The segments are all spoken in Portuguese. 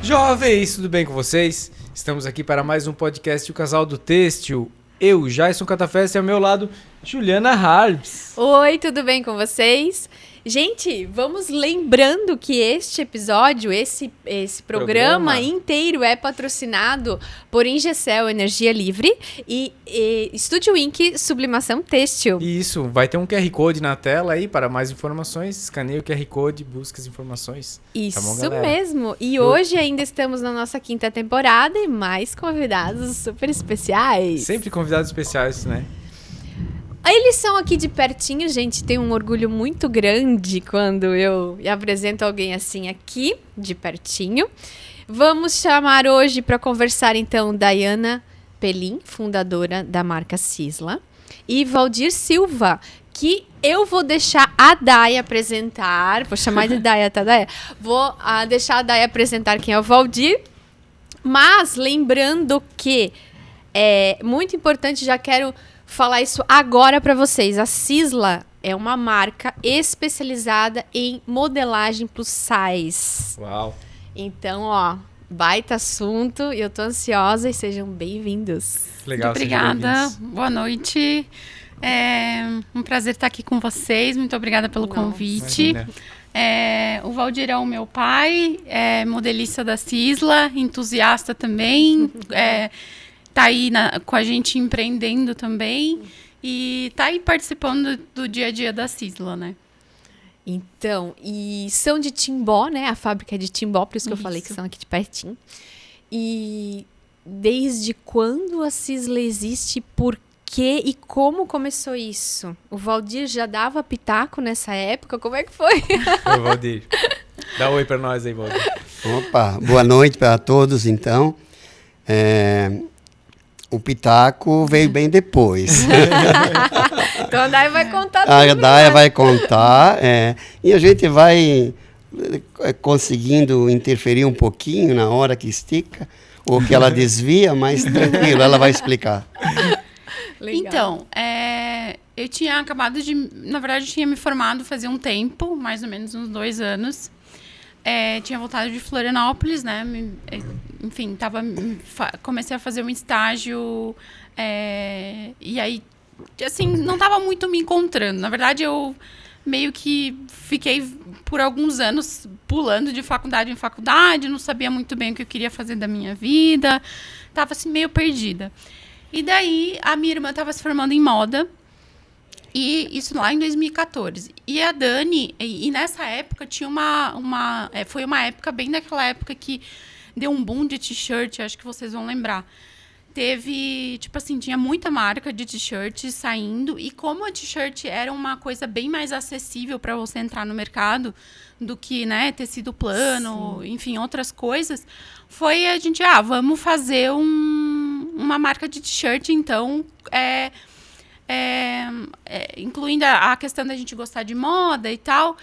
Jovens, tudo bem com vocês? Estamos aqui para mais um podcast O Casal do Têxtil. Eu, Jason Catafesta, e ao meu lado, Juliana Harbs. Oi, tudo bem com vocês? Gente, vamos lembrando que este episódio, esse programa inteiro é patrocinado por Ingecel Energia Livre e Estúdio Inc. Sublimação Têxtil. Isso, vai ter um QR Code na tela aí para mais informações. Escaneie o QR Code, busque as informações. Isso, tá bom, mesmo. E hoje ainda estamos na nossa 5ª temporada e mais convidados super especiais. Sempre convidados especiais, né? Eles são aqui de pertinho, gente. Tenho um orgulho muito grande quando eu apresento alguém assim aqui, de pertinho. Vamos chamar hoje para conversar, então, Dayana Pelim, fundadora da marca Sisla, e Valdir Silva, que eu vou deixar a Day apresentar. Vou chamar de Day, tá, Day? Vou deixar a Day apresentar quem é o Valdir. Mas, lembrando que é muito importante, já quero falar isso agora para vocês. A Sisla é uma marca especializada em modelagem plus size. Uau! Então, ó, baita assunto e eu tô ansiosa e sejam bem-vindos. Legal, muito obrigada. Boa noite. É um prazer estar aqui com vocês. Muito obrigada pelo convite. O Valdir é o meu pai, é modelista da Sisla, entusiasta também. Tá aí com a gente empreendendo também e tá aí participando do dia a dia da Sisla, né? Então, e são de Timbó, né? A fábrica é de Timbó, por isso que eu falei que são aqui de pertinho. E desde quando a Sisla existe, por quê e como começou isso? O Valdir já dava pitaco nessa época? Como é que foi? Oi, Valdir. Dá um oi pra nós aí, Valdir. Opa, boa noite para todos, então. O pitaco veio bem depois. Então a Daya vai contar tudo. A Daya vai contar, e a gente vai conseguindo interferir um pouquinho na hora que estica, ou que ela desvia, mas tranquilo, ela vai explicar. Legal. Então, eu tinha acabado de... Na verdade, eu tinha me formado fazia um tempo, mais ou menos uns 2 anos. Tinha voltado de Florianópolis, né? Enfim, comecei a fazer um estágio e aí, assim, não estava muito me encontrando. Na verdade, eu meio que fiquei por alguns anos pulando de faculdade em faculdade, não sabia muito bem o que eu queria fazer da minha vida, estava assim, meio perdida. E daí, a minha irmã estava se formando em moda, e isso lá em 2014. E a Dani, e nessa época tinha foi uma época, bem naquela época que deu um boom de t-shirt, acho que vocês vão lembrar. Teve, tipo assim, tinha muita marca de t-shirt saindo, e como a t-shirt era uma coisa bem mais acessível para você entrar no mercado do que, né, tecido plano, sim, enfim, outras coisas, foi a gente, vamos fazer uma marca de t-shirt, então, incluindo a questão da gente gostar de moda e tal,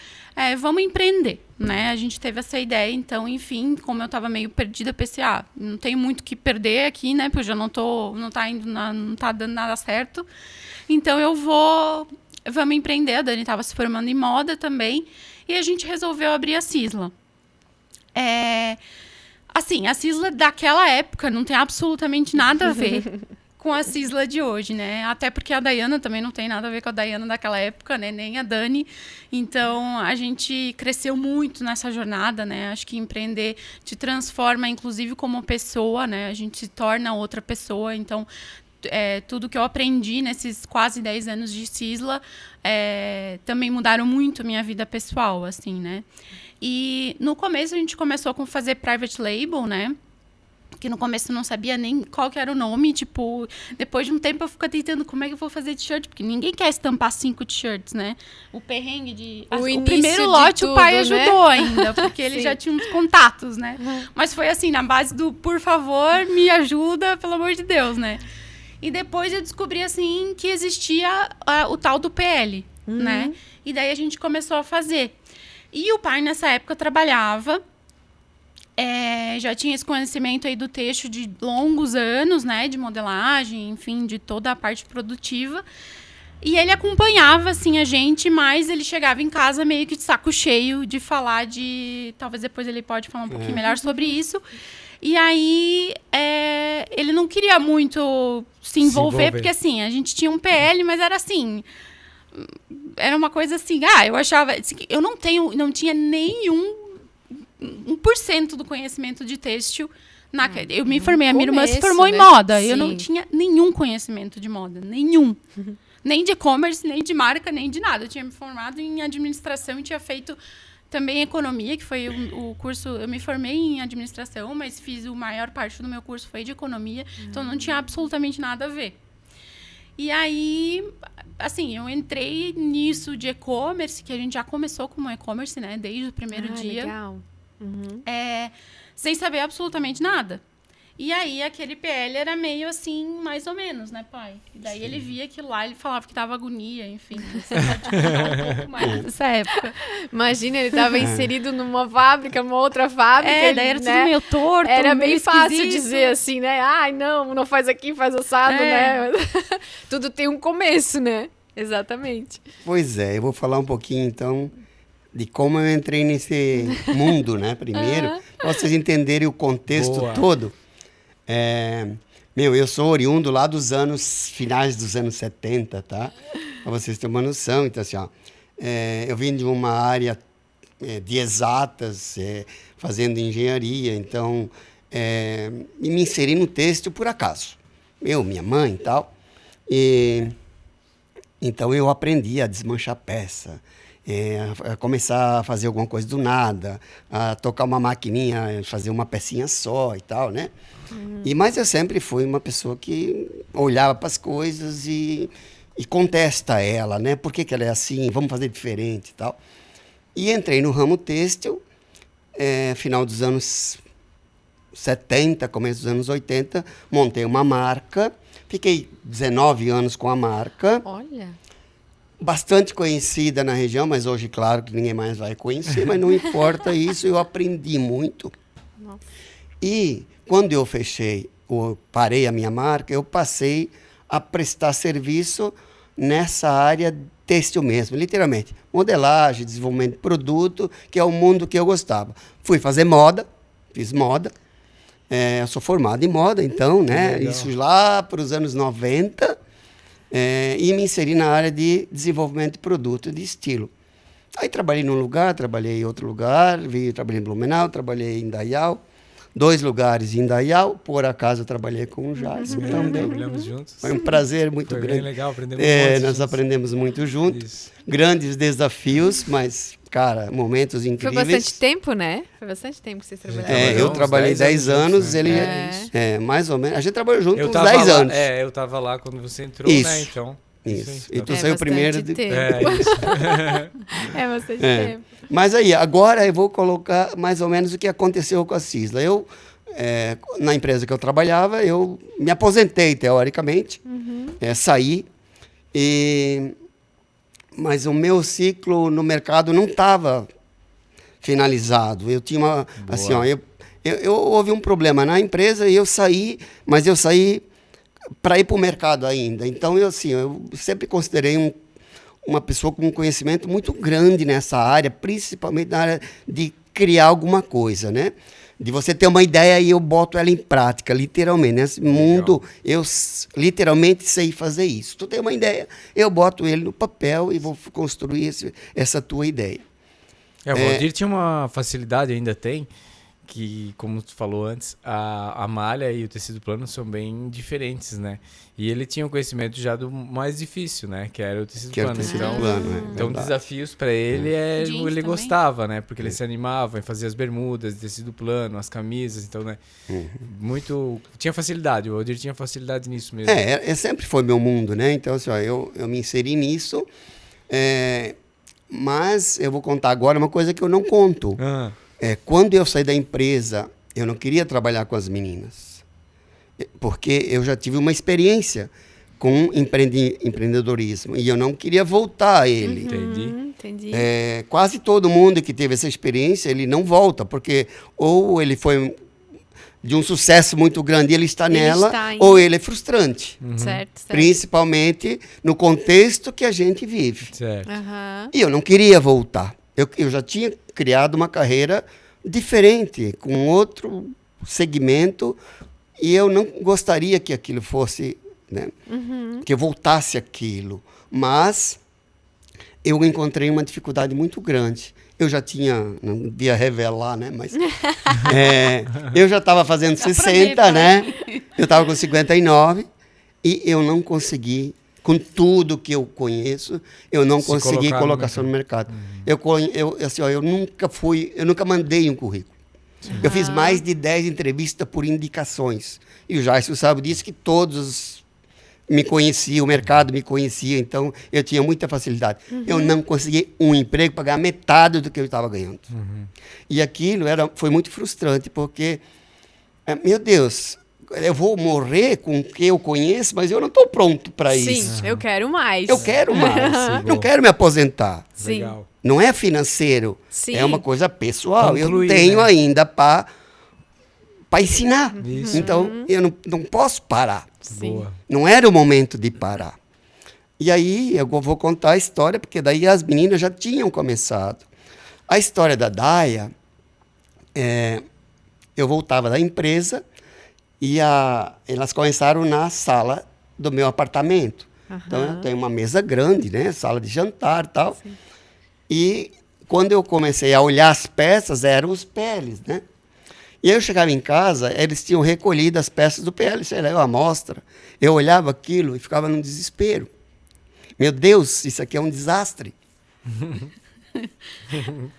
vamos empreender, né? A gente teve essa ideia, então, enfim, como eu estava meio perdida, pensei, não tenho muito o que perder aqui, né? Porque eu já não tá dando nada certo. Então, vamos empreender. A Dani estava se formando em moda também, e a gente resolveu abrir a Sisla. Assim, a Sisla daquela época não tem absolutamente nada a ver com a Sisla de hoje, né? Até porque a Dayana também não tem nada a ver com a Dayana daquela época, né? Nem a Dani. Então, a gente cresceu muito nessa jornada, né? Acho que empreender te transforma, inclusive, como pessoa, né? A gente se torna outra pessoa. Então, tudo que eu aprendi nesses quase 10 anos de Sisla também mudaram muito a minha vida pessoal, assim, né? E no começo, a gente começou com fazer private label, né? Que no começo eu não sabia nem qual que era o nome, tipo, depois de um tempo eu fico tentando como é que eu vou fazer t-shirt, porque ninguém quer estampar 5 t-shirts, né? O perrengue de... O primeiro lote tudo, o pai ajudou, né? Ainda, porque ele já tinha uns contatos, né? Mas foi assim, na base do, por favor, me ajuda, pelo amor de Deus, né? E depois eu descobri, assim, que existia o tal do PL, né? E daí a gente começou a fazer. E o pai, nessa época, trabalhava... já tinha esse conhecimento aí do texto de longos anos, né, de modelagem, enfim, de toda a parte produtiva. E ele acompanhava, assim, a gente, mas ele chegava em casa meio que de saco cheio de falar de... Talvez depois ele pode falar um pouquinho melhor sobre isso. E aí, ele não queria muito se envolver, porque, assim, a gente tinha um PL, mas era assim... Era uma coisa assim... eu achava... Assim, eu não tinha nenhum 1% do conhecimento de têxtil. Eu me formei, a minha irmã se formou em moda. Sim. Eu não tinha nenhum conhecimento de moda, nenhum. Nem de e-commerce, nem de marca, nem de nada. Eu tinha me formado em administração e tinha feito também economia, que foi o curso... Eu me formei em administração, mas fiz a maior parte do meu curso foi de economia. Então, não tinha absolutamente nada a ver. E aí, assim, eu entrei nisso de e-commerce, que a gente já começou como e-commerce, né? Desde o primeiro dia. Legal. Uhum. Sem saber absolutamente nada. E aí, aquele PL era meio assim, mais ou menos, né, pai? E daí ele via aquilo lá, ele falava que tava agonia, enfim. Você pode falar um pouco mais dessa época. Imagina, ele tava inserido numa fábrica, numa outra fábrica. Daí era tudo meio torto, era meio bem fácil esquisito. dizer assim, né? Ai, não faz aqui, faz assado, né? Tudo tem um começo, né? Exatamente. Pois é, eu vou falar um pouquinho, então, de como eu entrei nesse mundo, né? Primeiro, para vocês entenderem o contexto todo. Eu sou oriundo lá finais dos anos 70, tá? Para vocês terem uma noção. Então, assim, eu vim de uma área de exatas, fazendo engenharia, então, me inseri no têxtil por acaso. Minha mãe e tal. Então, eu aprendi a desmanchar peça, a começar a fazer alguma coisa do nada, a tocar uma maquininha, fazer uma pecinha só e tal, né? Mas eu sempre fui uma pessoa que olhava para as coisas e contesta ela, né? Por que ela é assim? Vamos fazer diferente e tal. E entrei no ramo têxtil, final dos anos 70, começo dos anos 80, montei uma marca, fiquei 19 anos com a marca. Olha... Bastante conhecida na região, mas hoje, claro, que ninguém mais vai conhecer, mas não importa isso, eu aprendi muito. Nossa. E quando eu parei a minha marca, eu passei a prestar serviço nessa área têxtil mesmo, literalmente. Modelagem, desenvolvimento de produto, que é o mundo que eu gostava. Fui fazer moda, fiz moda. Eu sou formado em moda, então, né? Isso lá para os anos 90... e me inseri na área de desenvolvimento de produto, de estilo. Aí trabalhei num lugar, trabalhei em outro lugar, trabalhei em Blumenau, trabalhei em Dayal, 2 lugares em Dayal, por acaso eu trabalhei com o Jason também. Trabalhamos juntos. Foi um prazer muito grande. Foi bem legal, aprendemos muito. Nós aprendemos muito juntos. Isso. Grandes desafios, mas, cara, momentos incríveis. Foi bastante tempo, né? Foi bastante tempo que vocês trabalharam. Eu trabalhei 10 anos, né? ele mais ou menos. A gente trabalhou junto uns 10 anos. Eu tava lá quando você entrou, isso. né? Então. Isso. E tu saiu primeiro. Tempo. Bastante tempo. Mas aí, agora eu vou colocar mais ou menos o que aconteceu com a Cisla. Na empresa que eu trabalhava, eu me aposentei, teoricamente. Saí. Mas o meu ciclo no mercado não estava finalizado. Eu tinha houve um problema na empresa e eu saí, mas eu saí para ir para o mercado ainda. Então, eu sempre considerei uma pessoa com um conhecimento muito grande nessa área, principalmente na área de criar alguma coisa, né? De você ter uma ideia e eu boto ela em prática, literalmente. Nesse mundo, eu literalmente sei fazer isso. Tu tem uma ideia, eu boto ele no papel e vou construir essa tua ideia. O Valdir tinha uma facilidade, ainda tem, que, como tu falou antes, a malha e o tecido plano são bem diferentes, né? E ele tinha um conhecimento já do mais difícil, né? Que era o tecido plano. Então, desafios para ele ele também gostava, né? Porque ele se animava em fazer as bermudas de tecido plano, as camisas, então, né? Tinha facilidade, o Valdir tinha facilidade nisso mesmo. Sempre foi meu mundo, né? Então, assim, eu me inseri nisso, mas eu vou contar agora uma coisa que eu não conto. Quando eu saí da empresa, eu não queria trabalhar com as meninas, porque eu já tive uma experiência com empreendedorismo e eu não queria voltar a ele. Entendi. Quase todo mundo que teve essa experiência, ele não volta, porque ou ele foi de um sucesso muito grande, ele está Ele nela, está ainda. ou ele é frustrante. Certo. Principalmente no contexto que a gente vive. Certo. Aham. E eu não queria voltar. Eu já tinha criado uma carreira diferente, com outro segmento, e eu não gostaria que aquilo fosse, né, que eu voltasse aquilo. Mas eu encontrei uma dificuldade muito grande. Eu já tinha, não devia revelar, né, mas eu já estava fazendo 60, né? Eu estava com 59 e eu não consegui, com tudo que eu conheço, eu não Se consegui colocar no colocação no mercado. Eu nunca mandei um currículo. Eu fiz mais de 10 entrevistas por indicações. E o Jairson sabe disso, que todos me conheciam, o mercado me conhecia, então eu tinha muita facilidade. Eu não consegui um emprego para ganhar metade do que eu estava ganhando. E aquilo foi muito frustrante, porque, meu Deus, eu vou morrer com o que eu conheço, mas eu não estou pronto para isso. Sim, eu quero mais. Eu quero mais. Sim, Não bom. quero me aposentar. Sim. Legal. Não é financeiro, Sim. é uma coisa pessoal. Concluir, Eu tenho né? ainda para ensinar. Isso. Então, eu não posso parar. Sim. Boa. Não era o momento de parar. E aí, eu vou contar a história, porque daí as meninas já tinham começado. A história da Daia, eu voltava da empresa e elas começaram na sala do meu apartamento. Então, eu tenho uma mesa grande, né? Sala de jantar e tal. Sim. E quando eu comecei a olhar as peças, eram os PLs, né? E aí eu chegava em casa, eles tinham recolhido as peças do PL, sei lá, eu amostra. Eu olhava aquilo e ficava num desespero. Meu Deus, isso aqui é um desastre.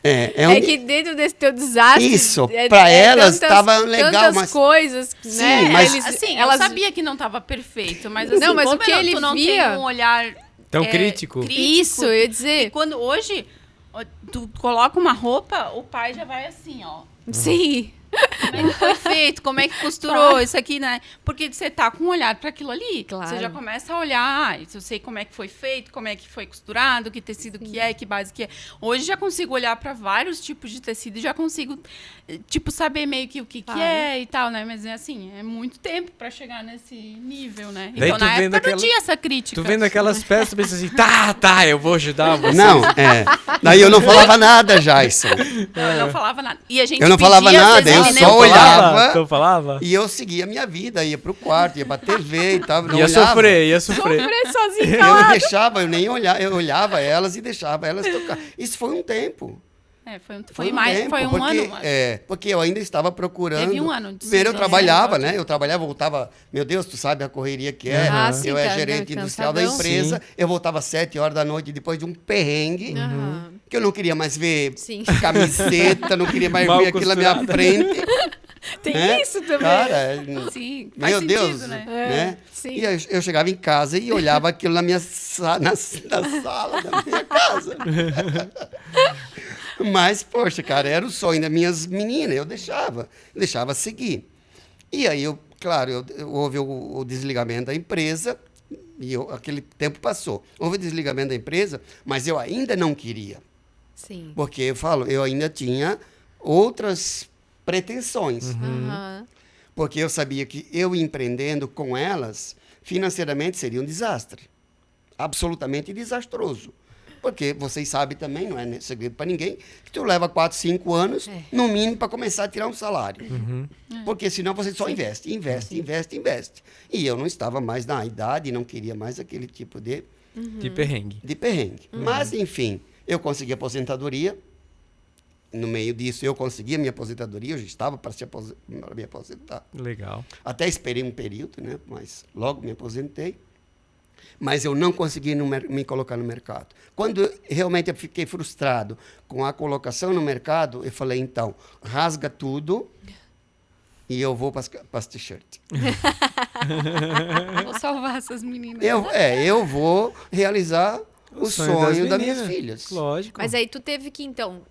É que dentro desse teu desastre... Isso, pra elas tantas- tava legal, tantas mas- coisas, Sim, né? mas- Assim, elas... eu sabia que não estava perfeito, mas assim, Não, mas como o que ele tu não via- tem um olhar Tão crítico. Isso, eu ia dizer. E quando hoje tu coloca uma roupa, o pai já vai assim, ó. Sim. Como é que foi feito? Como é que costurou isso aqui, né? Porque você tá com um olhar para aquilo ali. Claro. Você já começa a olhar, eu sei como é que foi feito, como é que foi costurado, que tecido que é, que base que é. Hoje já consigo olhar para vários tipos de tecido e já consigo, tipo, saber meio que o que Claro. é e tal, né? Mas é assim, é muito tempo para chegar nesse nível, né? Daí Então, tu na época vendo não aquela- tinha essa crítica. Tu vendo aquelas peças, tu pensa assim, tá, eu vou ajudar você. Não, Daí eu não falava nada, Jason. Não, eu não falava nada. E a gente Eu não falava pedia, às nada, vezes, eu ele só nem olhava. Tu falava? E eu seguia a minha vida, ia pro quarto, ia pra TV e tal. Não Ia olhava. sofrer. Sofrer sozinho, Eu calado. deixava, eu nem olhava, eu olhava elas e deixava elas tocar. Isso foi um tempo. Foi mais, tempo, foi um porque, ano. Porque eu ainda estava procurando. Teve um ano de Primeiro eu sim, trabalhava, sim. né? Eu trabalhava, voltava. Meu Deus, tu sabe a correria que é. Ah, sim, eu era tá, gerente tá, industrial da cansadão. empresa. Eu voltava às 7 horas da noite depois de um perrengue. Aham. Que eu não queria mais ver Sim. camiseta, não queria mais Mal ver aquilo na minha costurada. frente. Tem né? isso também. Cara, Sim, faz meu sentido, Deus, né? né? sim. E eu chegava em casa e olhava aquilo na minha na sala da minha casa. Mas, poxa, cara, era o sonho das minhas meninas, eu deixava seguir. E aí, claro, houve o desligamento da empresa, e aquele tempo passou. Houve o desligamento da empresa, mas eu ainda não queria. Sim. Porque, eu ainda tinha outras pretensões. Aham. Porque eu sabia que eu empreendendo com elas, financeiramente seria um desastre. Absolutamente desastroso. Porque vocês sabem também, não é segredo para ninguém, que tu leva 4, 5 anos, no mínimo, para começar a tirar um salário. Porque senão você só investe. E eu não estava mais na idade, não queria mais aquele tipo de De perrengue. perrengue. Mas, enfim, eu consegui a aposentadoria. No meio disso, eu consegui a minha aposentadoria, eu já estava para me aposentar. Legal. Até esperei um período, né? Mas logo me aposentei. Mas eu não consegui me colocar no mercado. Quando realmente eu fiquei frustrado com a colocação no mercado, eu falei, então, rasga tudo e eu vou para as t-shirts. Vou salvar essas meninas. Eu vou realizar o sonho das minhas meninas. filhas. Lógico. Mas aí tu teve que, então,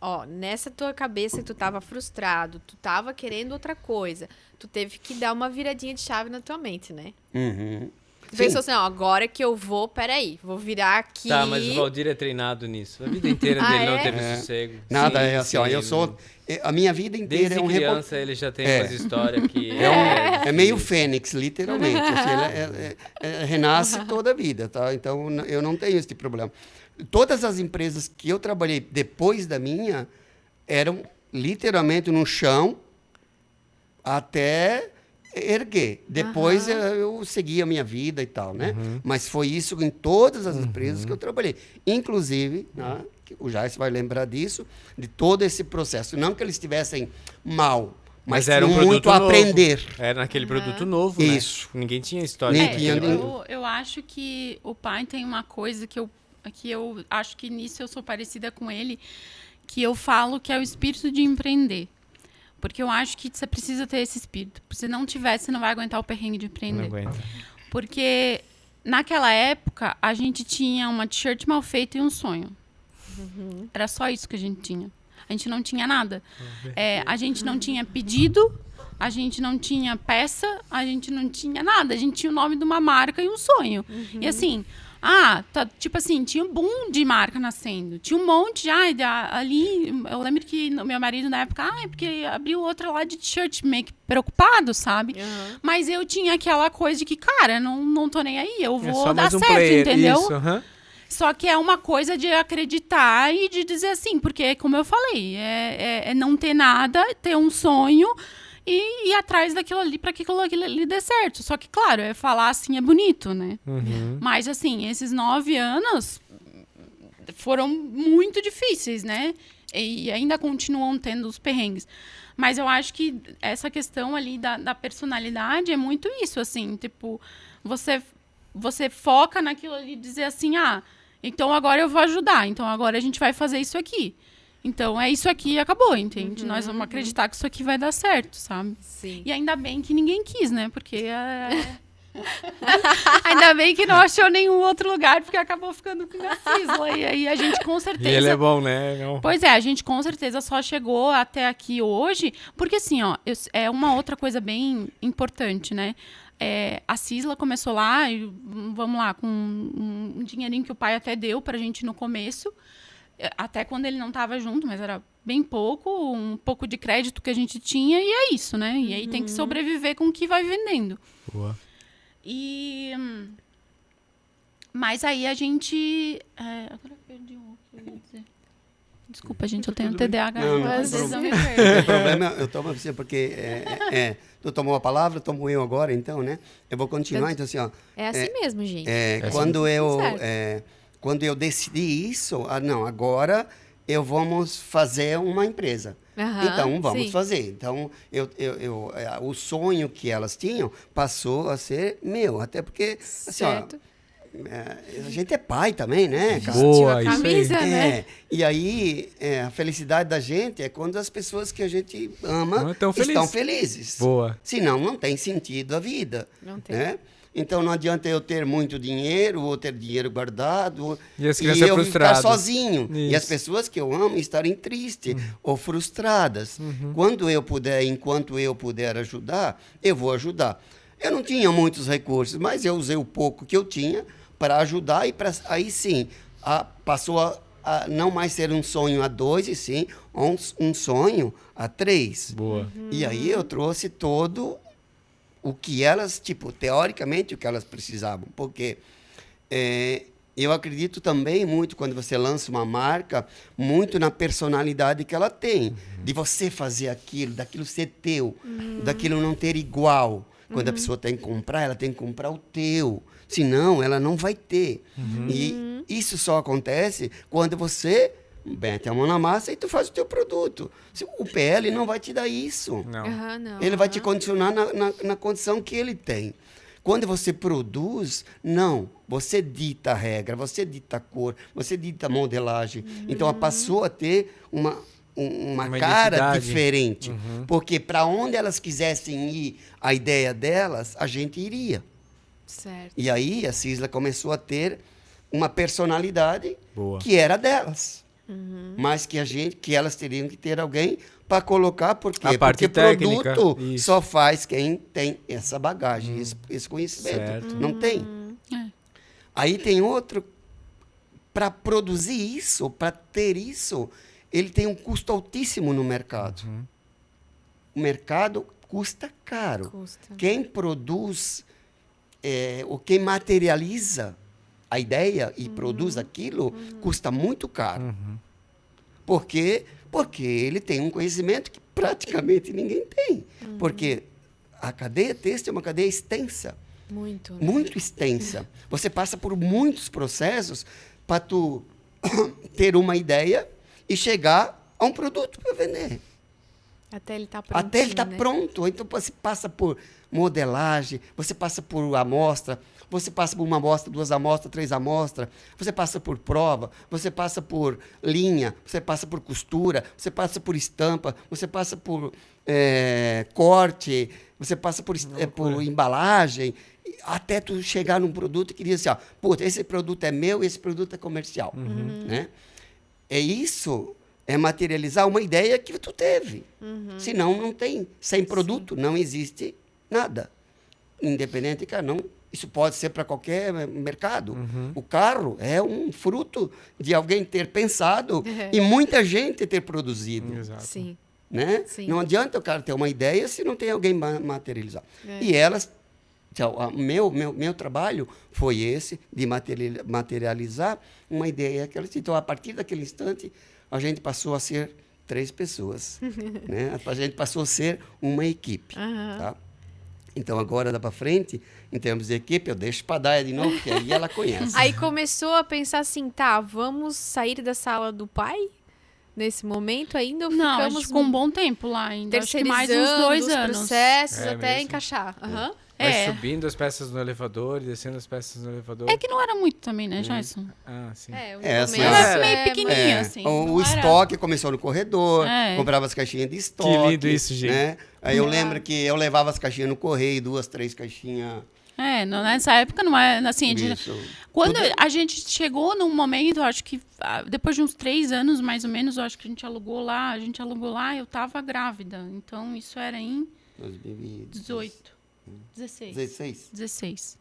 ó, nessa tua cabeça que tu tava frustrado, tu tava querendo outra coisa, tu teve que dar uma viradinha de chave na tua mente, né? Uhum. Pensou assim, ó, agora que eu vou, peraí, vou virar aqui. Tá, mas o Valdir é treinado nisso. A vida inteira dele não teve sossego. Nada, Sim, é assim, ó, eu sou... A minha vida inteira Desde é um criança ele já tem umas histórias que... É meio fênix, literalmente. Assim, renasce toda a vida, tá? Então, eu não tenho esse problema. Todas as empresas que eu trabalhei depois da minha eram literalmente no chão até erguer. Depois eu segui a minha vida e tal, né? Mas foi isso em todas as empresas que eu trabalhei. Inclusive, né, o Jais vai lembrar disso, de todo esse processo. Não que eles estivessem mal, mas era um tinham muito a novo. aprender. Era naquele produto novo, né? Isso. Ninguém tinha história. Nem daquele tinha produto. Eu acho que o pai tem uma coisa que eu acho que nisso eu sou parecida com ele, que eu falo que é o espírito de empreender. Porque eu acho que você precisa ter esse espírito. Se não tiver, você não vai aguentar o perrengue de empreender. Não aguenta. Porque naquela época, a gente tinha uma t-shirt mal feita e um sonho. Era só isso que a gente tinha. A gente não tinha nada. A gente não tinha pedido, a gente não tinha peça, a gente não tinha nada. A gente tinha o nome de uma marca e um sonho. E assim... tipo assim, tinha um boom de marca nascendo. Tinha um monte, ali, eu lembro que meu marido na época, porque abriu outra lá de t-shirt, meio que preocupado, sabe? Mas eu tinha aquela coisa de que, cara, não tô nem aí, eu vou dar certo, entendeu? Isso, Só que é uma coisa de acreditar e de dizer assim, porque, como eu falei, é não ter nada, ter um sonho e ir atrás daquilo ali para que aquilo ali dê certo. Só que, claro, falar assim é bonito, né? Mas, assim, esses 9 anos foram muito difíceis, né? E ainda continuam tendo os perrengues. Mas eu acho que essa questão ali da personalidade é muito isso, assim. Tipo, você foca naquilo ali e dizer assim, então agora eu vou ajudar. Então agora a gente vai fazer isso aqui. Então, é isso aqui e acabou, entende? Nós vamos acreditar que isso aqui vai dar certo, sabe? Sim. E ainda bem que ninguém quis, né? Porque ainda bem que não achou nenhum outro lugar, porque acabou ficando com a Cisla. E aí a gente com certeza... E ele é bom, né? Não. Pois é, a gente com certeza só chegou até aqui hoje, porque assim, ó, é uma outra coisa bem importante, né? A Cisla começou lá, vamos lá, com um dinheirinho que o pai até deu pra gente no começo, até quando ele não estava junto, mas era bem pouco, um pouco de crédito que a gente tinha, e é isso, né? E aí tem que sobreviver com o que vai vendendo. Boa. Mas aí a gente... agora eu perdi o que eu ia dizer. Desculpa, gente, eu tenho TDAH. Às vezes eu me perco. Não tem problema, eu tomo você porque tu tomou a palavra, tomo eu agora, então, né? Eu vou continuar, então assim, ó. É assim mesmo, gente. Quando eu decidi isso, não, agora vamos fazer uma empresa. Então, vamos fazer. Então, o sonho que elas tinham passou a ser meu. Até porque, assim, ó, a gente é pai também, né, cara? Boa, isso camisa, aí. né? E aí, a felicidade da gente é quando as pessoas que a gente ama estão felizes. Boa. Senão, não tem sentido a vida. Não tem. Né? Então, não adianta eu ter muito dinheiro ou ter dinheiro guardado E as e crianças eu frustradas. ficar sozinho. Isso. E as pessoas que eu amo estarem tristes ou frustradas. Enquanto eu puder ajudar, eu vou ajudar. Eu não tinha muitos recursos, mas eu usei o pouco que eu tinha para ajudar e aí sim, passou a não mais ser um sonho a 2, e sim um sonho a 3. Boa. E aí eu trouxe todo o que elas, teoricamente, o que elas precisavam. Porque eu acredito também muito, quando você lança uma marca, muito na personalidade que ela tem. De você fazer aquilo, daquilo ser teu, daquilo não ter igual. Quando a pessoa tem que comprar, ela tem que comprar o teu. Senão, ela não vai ter. E isso só acontece quando você mete a mão na massa e tu faz o teu produto. O PL não vai te dar isso. Não. Não. Ele vai te condicionar na condição que ele tem. Quando você produz, não. Você dita a regra, você dita a cor, você dita a modelagem. Então, ela passou a ter uma cara identidade diferente. Porque para onde elas quisessem ir, a ideia delas, a gente iria. Certo. E aí, a Cisla começou a ter uma personalidade Boa. que era delas. Mas que elas teriam que ter alguém para colocar, por quê? A parte Porque técnica, produto isso. só faz quem tem essa bagagem, esse conhecimento. Certo. Não tem. Aí tem outro, para produzir isso, para ter isso, ele tem um custo altíssimo no mercado. O mercado custa caro. Custa. Quem produz, ou quem materializa a ideia e produz aquilo, custa muito caro. Por quê? Porque ele tem um conhecimento que praticamente ninguém tem. Porque a cadeia têxtil é uma cadeia extensa. Muito. Né? Muito extensa. Você passa por muitos processos para tu ter uma ideia e chegar a um produto para vender. Até ele tá pronto. Até ele está né? pronto. Então você passa por modelagem, você passa por amostra, você passa por uma amostra, 2 amostras, 3 amostras, você passa por prova, você passa por linha, você passa por costura, você passa por estampa, você passa por corte, você passa por embalagem, até tu chegar num produto que diz assim, puta, esse produto é meu, esse produto é comercial. Né? É isso, é materializar uma ideia que tu teve. Senão não tem. Sem produto não existe nada. Independente, cara, não. Isso pode ser para qualquer mercado. O carro é um fruto de alguém ter pensado e muita gente ter produzido. Exato. Sim. Né? Sim. Não adianta o cara ter uma ideia se não tem alguém materializar. E elas... Então, meu trabalho foi esse, de materializar uma ideia. Então, a partir daquele instante, a gente passou a ser 3 pessoas. Né? A gente passou a ser uma equipe. Tá? Então, agora, dá para frente, em termos de equipe, eu deixo para a Daya de novo, porque aí ela conhece. Aí começou a pensar assim, tá, vamos sair da sala do pai? Nesse momento ainda? Ou Não, a ficamos gente ficou um bom tempo lá ainda. Acho que mais uns terceirizando 2 os anos. processos É até mesmo? encaixar. Aham. Vai subindo as peças no elevador e descendo as peças no elevador. É que não era muito também, né, Jason? Ah, sim. O assim, começo Era é meio pequenininho, assim. O não era- estoque começou no corredor, É. comprava as caixinhas de estoque. Que lindo isso, gente. Né? Aí eu lembro que eu levava as caixinhas no correio, 2, 3 caixinhas. Nessa época não é assim. Isso. Quando Tudo- a gente chegou num momento, eu acho que depois de uns 3 anos, mais ou menos, eu acho que a gente alugou lá, eu tava grávida. Então, isso era em 18, 16. 16? 16.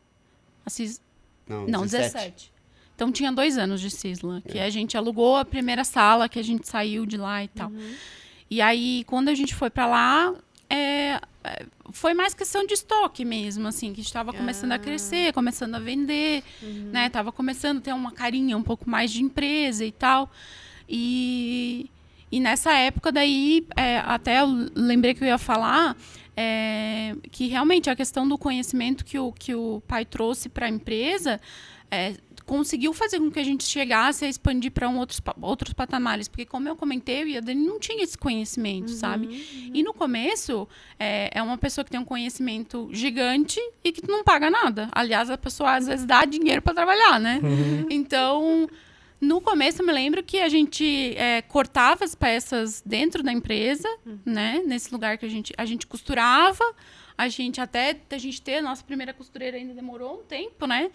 Assis, Não, não, 17. 17. Então, tinha 2 anos de Cisla, que a gente alugou a primeira sala, que a gente saiu de lá e tal. E aí, quando a gente foi para lá, foi mais questão de estoque mesmo, assim, que estava começando a crescer, começando a vender, né? Tava começando a ter uma carinha um pouco mais de empresa e tal. E nessa época daí, até eu lembrei que eu ia falar que realmente a questão do conhecimento que o pai trouxe para a empresa conseguiu fazer com que a gente chegasse a expandir para outros patamares. Porque, como eu comentei, eu e a Dani não tinha esse conhecimento, sabe? E no começo, é uma pessoa que tem um conhecimento gigante e que não paga nada. Aliás, a pessoa às vezes dá dinheiro para trabalhar, né? Então, no começo, eu me lembro que a gente cortava as peças dentro da empresa, né? Nesse lugar que a gente costurava. Até a gente ter a nossa primeira costureira ainda demorou um tempo, né?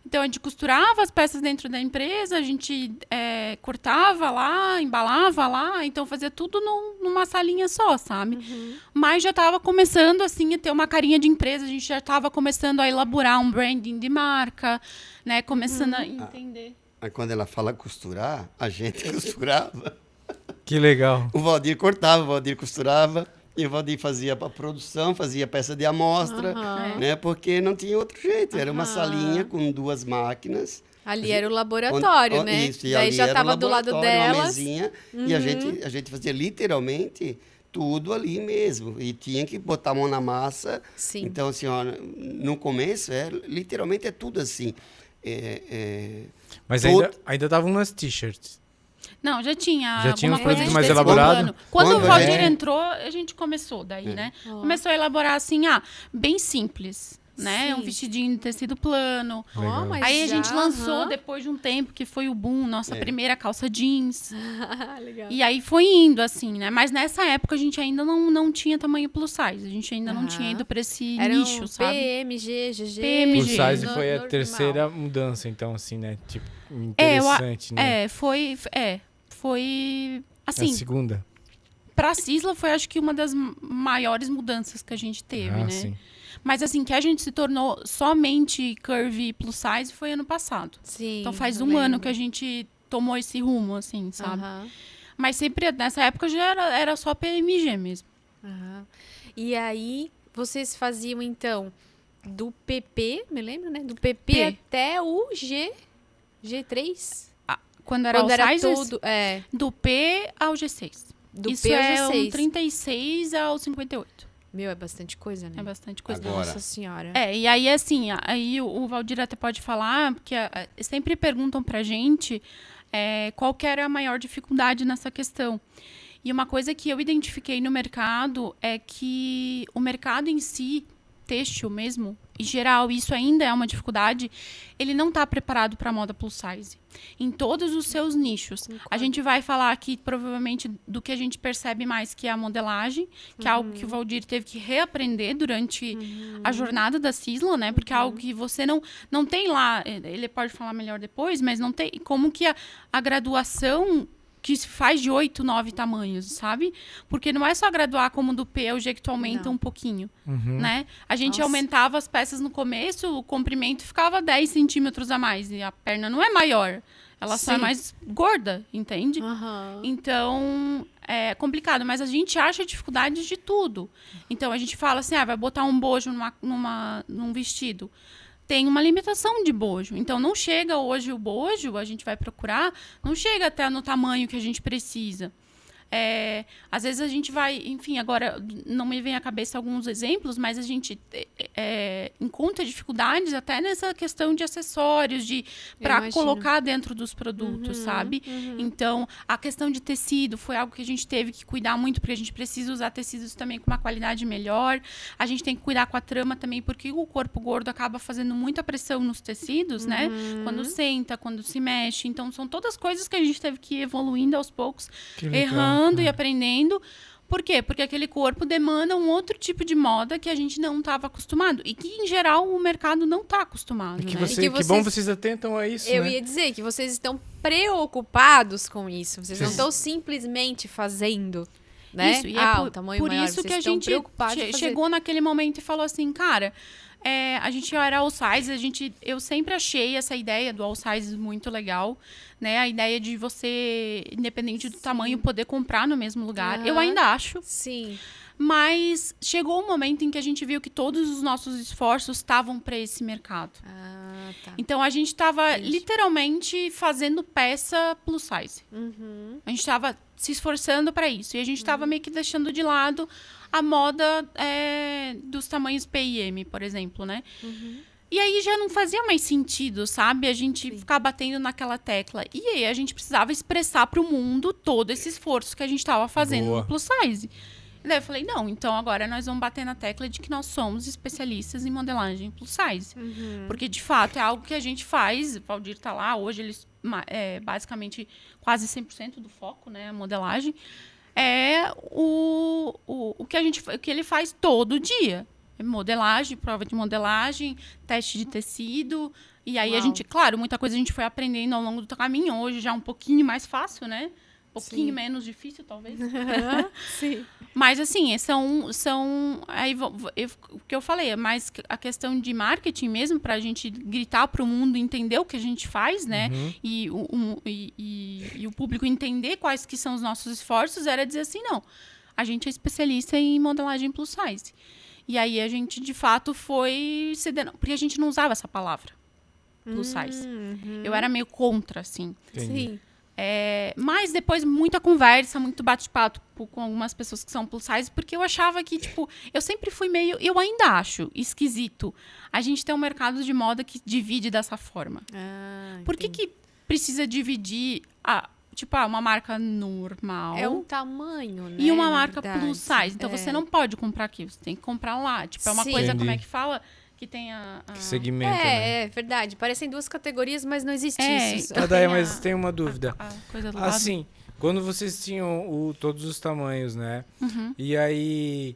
Então, a gente costurava as peças dentro da empresa, a gente cortava lá, embalava lá, então fazia tudo numa salinha só, sabe? Mas já estava começando, assim, a ter uma carinha de empresa, a gente já estava começando a elaborar um branding de marca, né? Começando a entender. Aí quando ela fala costurar, a gente costurava. Que legal. O Valdir cortava, o Valdir costurava. E o Valdir fazia para produção, fazia peça de amostra, né? Porque não tinha outro jeito. Era uma salinha com 2 máquinas. Ali era o laboratório, né? Isso, e Daí ali já era o estava do lado laboratório, uma delas. mesinha, e a gente fazia literalmente tudo ali mesmo. E tinha que botar a mão na massa. Sim. Então, assim, ó, no começo, literalmente é tudo assim. Mas todo- ainda estavam nas t-shirts. Não, já tinha. Já tinha alguma uns coisa produtos de mais segundo elaborados? ano. Quando o Quando Valdir é- entrou, a gente começou daí, né? Começou a elaborar assim, bem simples, né? Sim. Um vestidinho de tecido plano. Legal. Mas Aí a já, gente lançou, aham. depois de um tempo, que foi o boom, nossa primeira calça jeans. Legal. E aí foi indo, assim, né? Mas nessa época a gente ainda não tinha tamanho plus size. A gente ainda não tinha ido pra esse Era nicho, sabe? PMG, GG. PMG. Plus size no- foi a normal. terceira mudança, então, assim, né? Tipo, É, interessante, né? foi A assim, segunda. pra Cisla foi acho que uma das maiores mudanças que a gente teve, né? Sim. Mas assim, que a gente se tornou somente curvy plus size foi ano passado. Sim. Então faz eu um ano lembro. que a gente tomou esse rumo, assim, sabe? Aham, Mas sempre, nessa época, já era só PMG mesmo. aham. E aí, vocês faziam, então, do PP, me lembro, né? Do PP P. até o G3? Quando era Quando all era sizes, todo... do P ao G6. Do Isso P ao é G6. um 36 ao 58. Meu, é bastante coisa, né? É bastante coisa. Agora. Nossa senhora. E aí, assim, aí o Valdir até pode falar, porque sempre perguntam pra gente qual que era a maior dificuldade nessa questão. E uma coisa que eu identifiquei no mercado é que o mercado em si, têxtil mesmo, em geral, isso ainda é uma dificuldade, ele não está preparado para a moda plus size. Em todos os seus nichos. A gente vai falar aqui, provavelmente, do que a gente percebe mais, que é a modelagem, que é algo que o Valdir teve que reaprender durante a jornada da Cisla, né? Porque é algo que você não tem lá, ele pode falar melhor depois, mas não tem como que a graduação que se faz de 8, 9 tamanhos, sabe? Porque não é só graduar como do P ao G que tu aumenta Não. um pouquinho, Uhum. né? A gente Nossa. aumentava as peças no começo, o comprimento ficava 10 centímetros a mais. E a perna não é maior, ela só é Sim. mais gorda, entende? Aham. Então, é complicado. Mas a gente acha dificuldades de tudo. Então, a gente fala assim, vai botar um bojo num vestido. Tem uma limitação de bojo. Então, não chega hoje o bojo, a gente vai procurar, não chega até no tamanho que a gente precisa. Às vezes a gente vai, enfim, agora não me vem à cabeça alguns exemplos, mas a gente encontra dificuldades até nessa questão de acessórios, para imagino. colocar dentro dos produtos, sabe? Então, a questão de tecido foi algo que a gente teve que cuidar muito, porque a gente precisa usar tecidos também com uma qualidade melhor. A gente tem que cuidar com a trama também, porque o corpo gordo acaba fazendo muita pressão nos tecidos, né? Quando senta, quando se mexe. Então, são todas coisas que a gente teve que ir evoluindo aos poucos, Que legal, errando e cara. aprendendo. Por quê? Porque aquele corpo demanda um outro tipo de moda que a gente não estava acostumado. E que, em geral, o mercado não está acostumado, E que, né? você, E que que bom vocês- vocês atentam a isso, Eu né? ia dizer que vocês estão preocupados com isso. Vocês não Vocês- estão simplesmente fazendo, né? Isso, e o tamanho por maior. isso Vocês que a estão gente preocupados em fazer. chegou naquele momento e falou assim, cara, a gente era all size, eu sempre achei essa ideia do all size muito legal, né? A ideia de você, independente do tamanho, poder comprar no mesmo lugar. Eu Aham. ainda acho. Sim. Mas chegou um momento em que a gente viu que todos os nossos esforços estavam para esse mercado. Ah, tá. Então, a gente estava Entendi. literalmente fazendo peça plus size. A gente estava se esforçando para isso. E a gente estava meio que deixando de lado a moda dos tamanhos P e M, por exemplo, né? E aí já não fazia mais sentido, sabe? A gente ficar batendo naquela tecla. E aí a gente precisava expressar para o mundo todo esse esforço que a gente estava fazendo Boa. no plus size. E daí eu falei, não, então agora nós vamos bater na tecla de que nós somos especialistas em modelagem plus size. Porque, de fato, é algo que a gente faz. O Valdir tá lá, hoje ele basicamente quase 100% do foco, né? A modelagem. É o que ele faz todo dia. É modelagem, prova de modelagem, teste de tecido. E aí a Uau. gente, claro, muita coisa a gente foi aprendendo ao longo do caminho. Hoje já é um pouquinho mais fácil, né? Um pouquinho Sim. menos difícil, talvez. Sim. Mas, assim, aí, o que eu falei, é mais a questão de marketing mesmo, para a gente gritar para o mundo entender o que a gente faz, né? E o público entender quais que são os nossos esforços, era dizer assim, não, a gente é especialista em modelagem plus size. E aí a gente, de fato, foi cedendo, porque a gente não usava essa palavra, plus size. Eu era meio contra, assim. Entendi. Sim. Mas depois, muita conversa, muito bate-papo com algumas pessoas que são plus size, porque eu achava que, tipo, eu sempre fui meio, eu ainda acho esquisito a gente ter um mercado de moda que divide dessa forma. Por que precisa dividir, uma marca normal É um tamanho, né? e uma na marca verdade. plus size? Então, você não pode comprar aqui, você tem que comprar lá. Tipo, é uma Sim. coisa, Entendi. como é que fala? Que tem Que segmento, né? É verdade. Parecem duas categorias, mas não existe isso. Ah, daí, mas tem uma dúvida. a coisa do lado. Assim, quando vocês tinham todos os tamanhos, né? E aí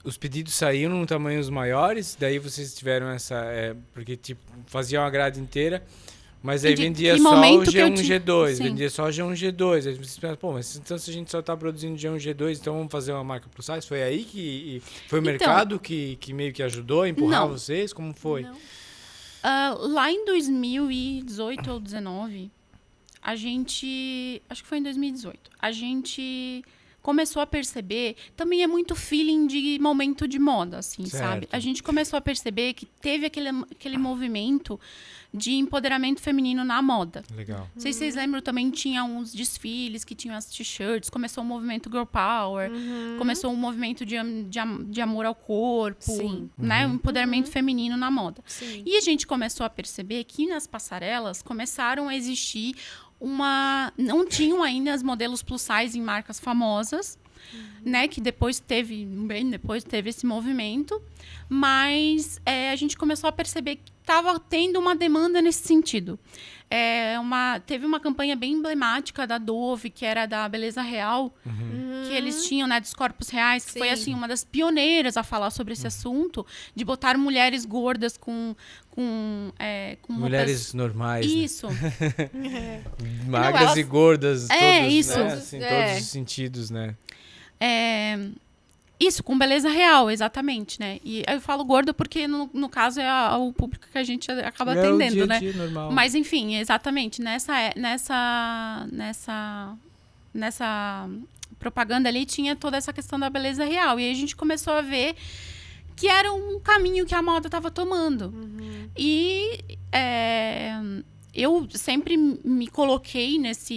os pedidos saíam em tamanhos maiores, daí vocês tiveram essa... porque, tipo, faziam a grade inteira, Mas aí de vendia que só o momento que eu G1, tinha- G2. Sim. Vendia só G1, G2. Aí você pensa, pô, mas então se a gente só tá produzindo G1, G2, então vamos fazer uma marca plus size? Foi aí que... Foi o Então, mercado que meio que ajudou a empurrar não. vocês? Como foi? Não. Lá em 2018 ou 2019, a gente... Acho que foi em 2018. A gente começou a perceber... Também é muito feeling de momento de moda, assim, Certo. sabe? A gente começou a perceber que teve aquele movimento de empoderamento feminino na moda. Legal. Não sei se vocês lembram, também tinha uns desfiles que tinham as t-shirts. Começou o movimento Girl Power. Começou um movimento de amor ao corpo. Sim. Né? Um empoderamento feminino na moda. Sim. E a gente começou a perceber que nas passarelas começaram a existir não tinham ainda as modelos plus size em marcas famosas, né? Que depois teve esse movimento. Mas a gente começou a perceber que estava tendo uma demanda nesse sentido. Teve uma campanha bem emblemática da Dove, que era da Beleza Real, que eles tinham, né, dos corpos reais, que foi Sim. assim uma das pioneiras a falar sobre esse assunto, de botar mulheres gordas com Mulheres normais, né? Isso. Magras Não, elas- e gordas. Todas, isso. Né? Assim, todos os sentidos, né? Isso, com beleza real, exatamente, né? E eu falo gorda porque, no caso, é o público que a gente acaba atendendo, o dia a né? dia normal. Mas, enfim, exatamente, nessa propaganda ali tinha toda essa questão da beleza real. E aí a gente começou a ver que era um caminho que a moda estava tomando. E eu sempre me coloquei nessa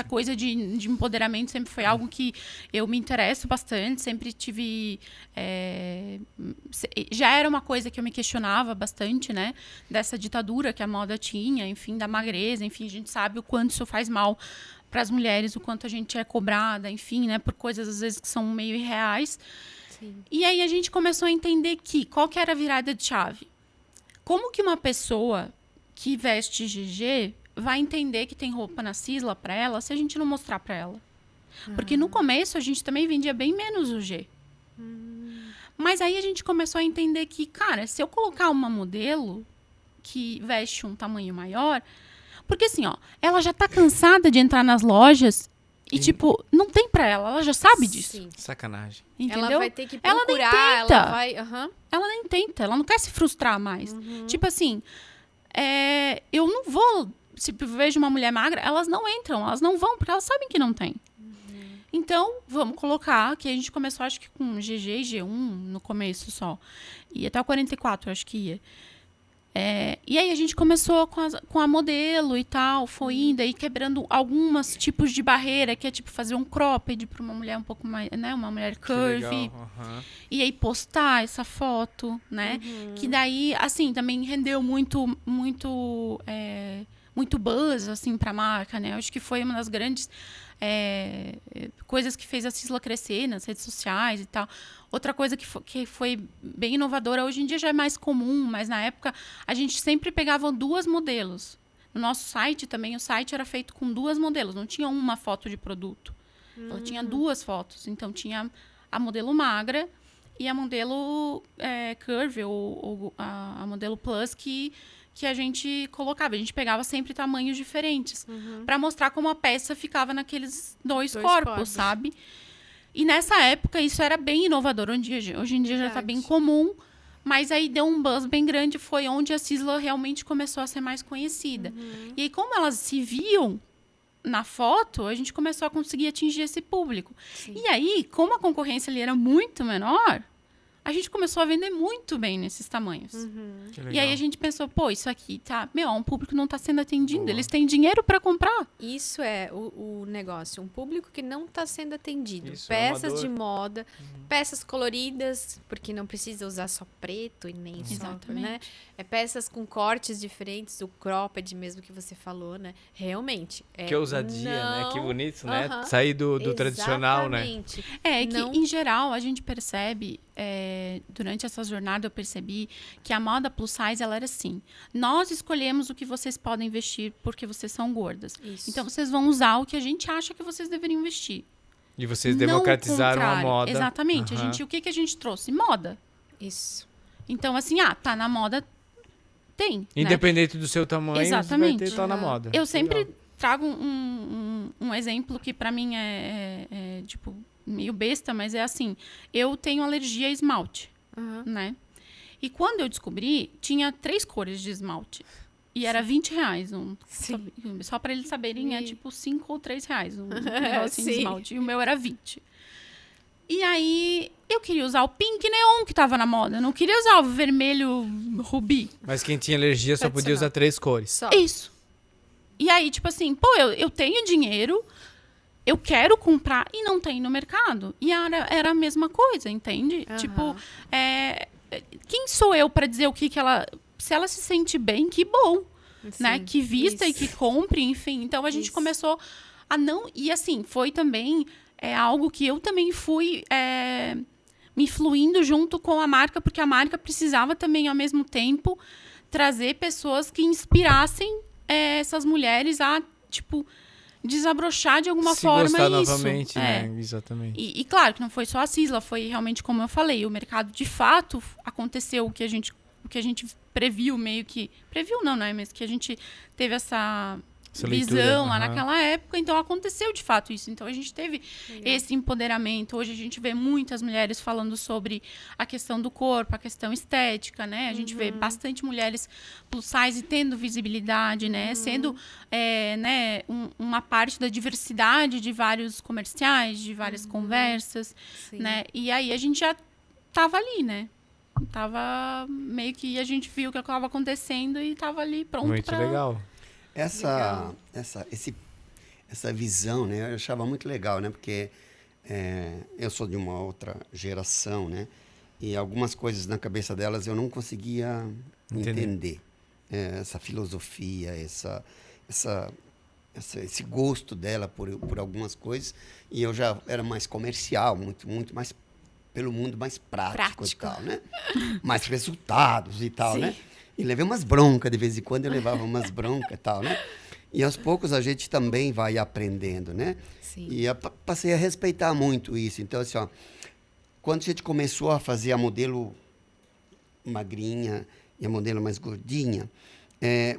coisa de empoderamento, sempre foi algo que eu me interesso bastante, sempre tive... já era uma coisa que eu me questionava bastante, né? Dessa ditadura que a moda tinha, enfim, da magreza, enfim, a gente sabe o quanto isso faz mal para as mulheres, o quanto a gente é cobrada, enfim, né? Por coisas, às vezes, que são meio irreais. Sim. E aí a gente começou a entender qual que era a virada de chave? Como que uma pessoa que veste GG vai entender que tem roupa na Sisla para ela se a gente não mostrar para ela? Porque no começo a gente também vendia bem menos o G. Mas aí a gente começou a entender que, cara, se eu colocar uma modelo que veste um tamanho maior... Porque assim, ó, ela já tá cansada de entrar nas lojas e, tipo, não tem pra ela já sabe disso. Sim. Sacanagem. Entendeu? Ela vai ter que Ela nem procurar, tenta. ela vai... Ela nem tenta, ela não quer se frustrar mais. Tipo assim, eu não vou... Se eu vejo uma mulher magra, elas não entram, elas não vão, porque elas sabem que não tem. Então, vamos colocar, que a gente começou, acho que com GG e G1 no começo só. E até o 44, acho que ia. E aí a gente começou com a modelo e tal, foi indo aí quebrando alguns tipos de barreira, que é tipo fazer um cropped para uma mulher um pouco mais, né, uma mulher curvy. E aí postar essa foto, né? Que daí, assim, também rendeu muito buzz, assim, pra marca, né? Eu acho que foi uma das grandes coisas que fez a Sisla crescer nas redes sociais e tal. Outra coisa que foi bem inovadora, hoje em dia já é mais comum, mas na época a gente sempre pegava 2 modelos. No nosso site também, o site era feito com 2 modelos, não tinha uma foto de produto. Ela tinha 2 fotos. Então, tinha a modelo magra e a modelo curve, ou a modelo plus, que a gente colocava. A gente pegava sempre tamanhos diferentes para mostrar como a peça ficava naqueles dois corpos, sabe? E nessa época isso era bem inovador. Hoje em dia já está bem comum, mas aí deu um buzz bem grande. Foi onde a Sisla realmente começou a ser mais conhecida. E aí, como elas se viam na foto, a gente começou a conseguir atingir esse público. Sim. E aí, como a concorrência ali era muito menor, a gente começou a vender muito bem nesses tamanhos. E aí a gente pensou, pô, isso aqui tá... um público não tá sendo atendido. Boa. Eles têm dinheiro para comprar. Isso é o negócio. Um público que não tá sendo atendido. Isso, peças de moda, peças coloridas, porque não precisa usar só preto e nem só, né? Peças com cortes diferentes, o cropped mesmo que você falou, né? Realmente. Que ousadia, né? Que bonito, né? Sair do tradicional, né? Que, em geral, a gente percebe... durante essa jornada eu percebi que a moda plus size ela era assim: nós escolhemos o que vocês podem vestir porque vocês são gordas. Isso. Então vocês vão usar o que a gente acha que vocês deveriam vestir. E vocês democratizaram a moda. Exatamente. O que a gente trouxe? Moda. Isso. Então, assim, tá na moda, tem, né? Independente do seu tamanho, Exatamente. você vai estar na moda. Eu sempre Legal. trago um exemplo que pra mim é, tipo, meio besta, mas é assim. Eu tenho alergia a esmalte, né? E quando eu descobri, tinha 3 cores de esmalte. E era R$20. Só pra eles saberem, é tipo 5 ou 3 reais um negocinho de esmalte. E o meu era 20. E aí, eu queria usar o pink neon que tava na moda. Eu não queria usar o vermelho rubi. Mas quem tinha alergia só podia usar 3 cores. Só. Isso. E aí, tipo assim, pô, eu tenho dinheiro, eu quero comprar e não tem no mercado. E era a mesma coisa, entende? Tipo, quem sou eu pra dizer o que ela... Se ela se sente bem, que bom, né? Que vista e que compre, enfim. Então, a gente começou a não... E assim, foi também algo que eu também fui me fluindo junto com a marca, porque a marca precisava também, ao mesmo tempo, trazer pessoas que inspirassem essas mulheres a, tipo, desabrochar de alguma forma gostar isso. novamente, né? Exatamente. E claro que não foi só a Cisla, foi realmente como eu falei, o mercado de fato aconteceu o que a gente previu, meio que... Previu não, né? Mas que a gente teve essa visão lá naquela época, então aconteceu de fato isso. Então a gente teve esse empoderamento. Hoje a gente vê muitas mulheres falando sobre a questão do corpo, a questão estética, né? A gente vê bastante mulheres plus size tendo visibilidade, né? Sendo né, uma parte da diversidade de vários comerciais, de várias conversas, né? E aí a gente já tava ali, né? Tava meio que a gente viu o que estava acontecendo e tava ali pronto Muito legal. Essa visão, né? Eu achava muito legal, né? Porque eu sou de uma outra geração, né? E algumas coisas na cabeça delas eu não conseguia entender. Essa filosofia, esse gosto dela por algumas coisas. E eu já era mais comercial, muito mais pelo mundo mais prático. E tal, né? Mais resultados e tal, né? E levei umas broncas, de vez em quando eu levava umas broncas e tal, né? E aos poucos a gente também vai aprendendo, né? Sim. E eu passei a respeitar muito isso. Então, assim, ó, quando a gente começou a fazer a modelo magrinha e a modelo mais gordinha,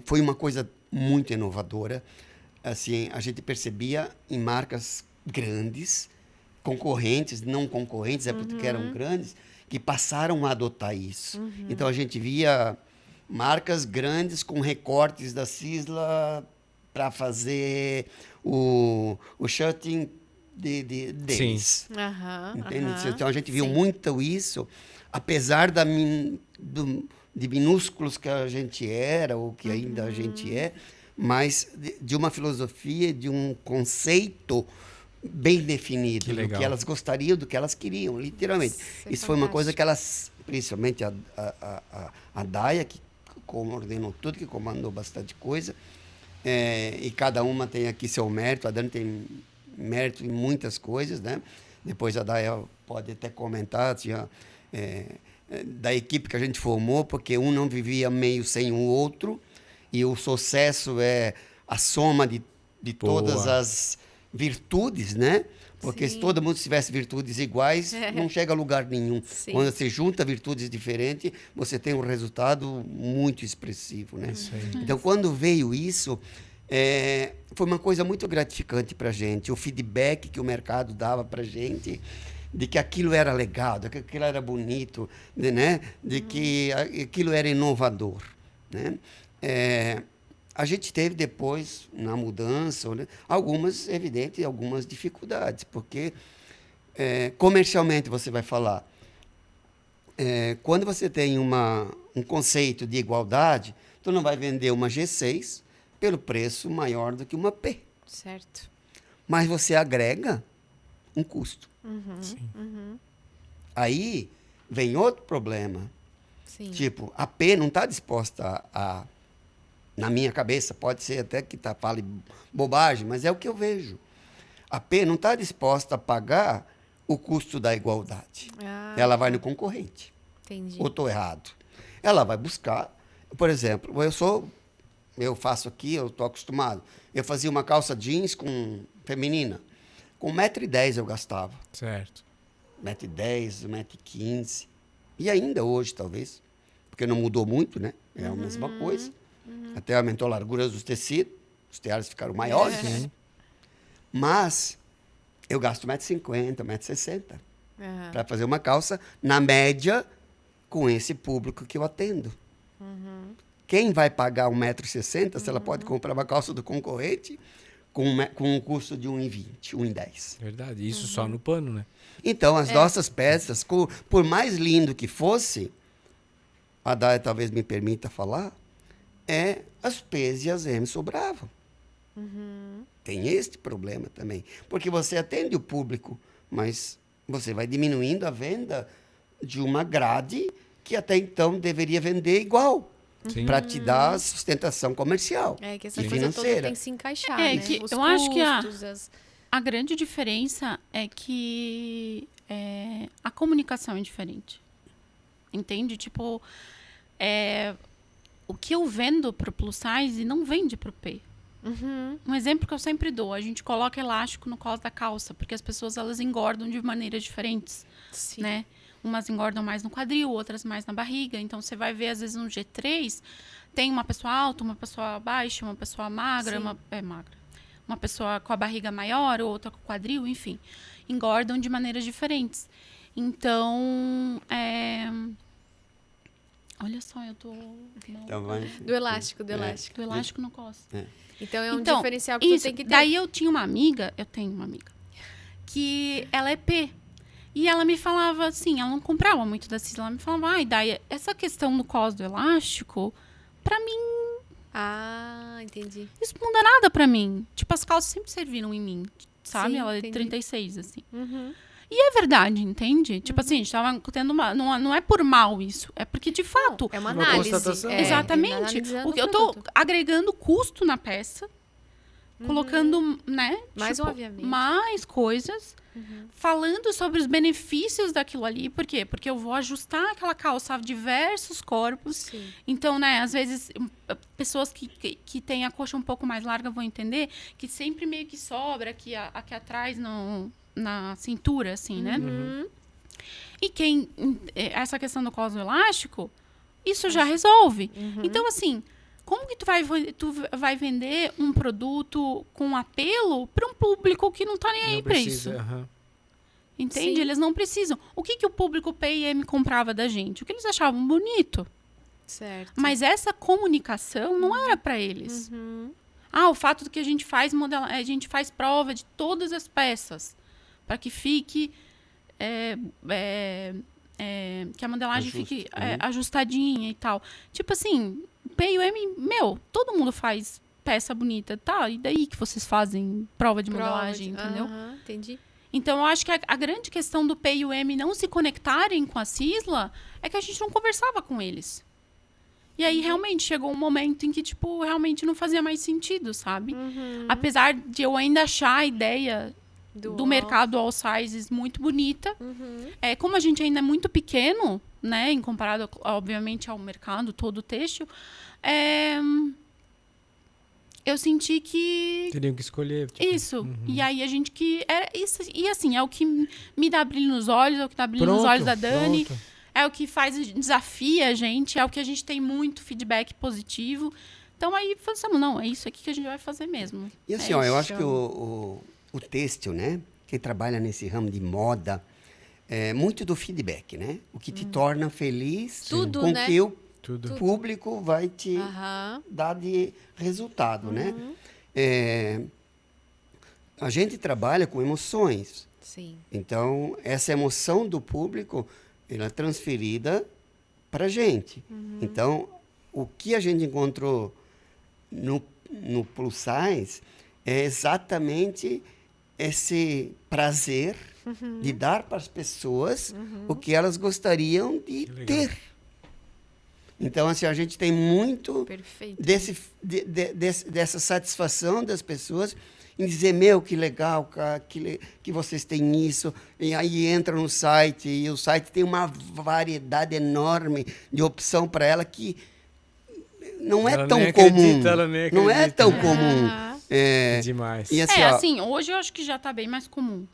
foi uma coisa muito inovadora. Assim, a gente percebia em marcas grandes, concorrentes, não concorrentes, porque eram grandes, que passaram a adotar isso. Então, a gente via marcas grandes com recortes da Cisla para fazer o shirting deles. Entende? Então, a gente viu muito isso, apesar de minúsculos que a gente era, ou que ainda a gente é, mas de uma filosofia, de um conceito bem definido, do que elas gostariam, do que elas queriam, literalmente. Isso foi uma coisa que elas, principalmente a Daya, que coordenou tudo, que comandou bastante coisa, e cada uma tem aqui seu mérito. A Dani tem mérito em muitas coisas, né? Depois a Daya pode até comentar, tinha, da equipe que a gente formou, porque um não vivia meio sem o outro, e o sucesso é a soma de todas as virtudes, né? Porque se todo mundo tivesse virtudes iguais, não chega a lugar nenhum. Quando você junta virtudes diferentes, você tem um resultado muito expressivo, né? Então, quando veio isso, foi uma coisa muito gratificante para a gente. O feedback que o mercado dava para a gente, de que aquilo era legal, de que aquilo era bonito, né? De que aquilo era inovador, né? A gente teve depois, na mudança, né, algumas dificuldades, porque comercialmente você vai falar, quando você tem um conceito de igualdade, tu não vai vender uma G6 pelo preço maior do que uma P. Certo. Mas você agrega um custo. Aí vem outro problema. Tipo, a P não está disposta na minha cabeça, pode ser até que fale bobagem, mas é o que eu vejo. A P não está disposta a pagar o custo da igualdade. Ela vai no concorrente. Entendi. Ou estou errado? Ela vai buscar, por exemplo, eu faço aqui, eu estou acostumado. Eu fazia uma calça jeans feminina. Com 1,10 m eu gastava. Certo. 1,10 m, 1,15 m. E ainda hoje, talvez. porque não mudou muito, né? É a mesma coisa. Até aumentou a largura dos tecidos, os teares ficaram maiores. Mas eu gasto 1,50 m, 1,60 m para fazer uma calça, na média, com esse público que eu atendo. Quem vai pagar 1,60 m se ela pode comprar uma calça do concorrente com um custo de 1,20 m, 1,10 m? Verdade, isso só no pano, né? Então, as nossas peças, por mais lindo que fosse, a Daya talvez me permita falar, as P's e as M sobravam. Tem este problema também. Porque você atende o público, mas você vai diminuindo a venda de uma grade que até então deveria vender igual. Para te dar sustentação comercial que essa e coisa toda financeira. tem que se encaixar, É né? que Os eu acho que custos, a grande diferença é que a comunicação é diferente. Entende? Tipo, o que eu vendo pro plus size não vende pro P. Um exemplo que eu sempre dou, a gente coloca elástico no colo da calça, porque as pessoas elas engordam de maneiras diferentes, né? Umas engordam mais no quadril, outras mais na barriga. Então, você vai ver, às vezes, no G3, tem uma pessoa alta, uma pessoa baixa, uma pessoa magra, uma pessoa com a barriga maior, outra com o quadril, enfim. Engordam de maneiras diferentes. Então, olha só, eu tô... Então, do elástico, do elástico. Do elástico no costas. Então, é um diferencial que tu tem que ter. Daí eu tenho uma amiga, que ela é P. E ela me falava assim, ela não comprava muito da Cisla, ela me falava, Daya, essa questão do cos do elástico, pra mim... entendi. Isso não muda nada pra mim. Tipo, as calças sempre serviram em mim, sabe? Sim, ela é entendi. 36, assim. E é verdade, entende? Tipo assim, a gente tava tendo uma... Não é por mal isso, é porque, de fato... É uma Uma análise. constatação. Exatamente. Analisando O que eu o tô produto. agregando custo na peça, colocando, né? Mais um aviamento. Mais coisas, falando sobre os benefícios daquilo ali. Por quê? Porque eu vou ajustar aquela calça a diversos corpos. Sim. Então, né, às vezes, pessoas que têm a coxa um pouco mais larga vão entender que sempre meio que sobra aqui atrás na cintura, assim, né? E essa questão do cos elástico, isso já resolve. Então, assim, como que tu vai vender um produto com apelo para um público que não tá nem aí para isso? Entende? Sim. Eles não precisam. O que o público P e M comprava da gente? O que eles achavam bonito. Certo. Mas essa comunicação não era para eles. O fato de que a gente faz prova de todas as peças para que fique que a modelagem fique ajustadinha e tal. Tipo assim, P e o M, todo mundo faz peça bonita, tá? E daí que vocês fazem prova de modelagem, entendeu? Entendi. Então, eu acho que a grande questão do P e o M não se conectarem com a Cisla é que a gente não conversava com eles. E aí, realmente, chegou um momento em que, tipo, realmente não fazia mais sentido, sabe? Apesar de eu ainda achar a ideia do mercado all sizes muito bonita. Como a gente ainda é muito pequeno, né? Em comparado, obviamente, ao mercado todo têxtil, eu senti que... Teriam que escolher. Tipo, isso. E aí a gente que... Era isso, e assim, é o que me dá brilho nos olhos, é o que dá brilho nos olhos da Dani. Pronto. É o que desafia a gente, é o que a gente tem muito feedback positivo. Então aí pensamos, não, é isso aqui que a gente vai fazer mesmo. E assim, eu acho que o têxtil, né? Quem trabalha nesse ramo de moda, é muito do feedback, né? O que te torna feliz, Tudo, com né? que o Tudo. público vai te dar de resultado, né? A gente trabalha com emoções. Sim. Então, essa emoção do público, ela é transferida para a gente. Então, o que a gente encontrou no plus size é exatamente esse prazer de dar para as pessoas o que elas gostariam de ter. Então, assim, a gente tem muito dessa satisfação das pessoas em dizer, que legal, que vocês têm isso. E aí entra no site, e o site tem uma variedade enorme de opção para ela que não é tão comum. Não é tão comum. Demais. E assim, assim, hoje eu acho que já está bem mais comum.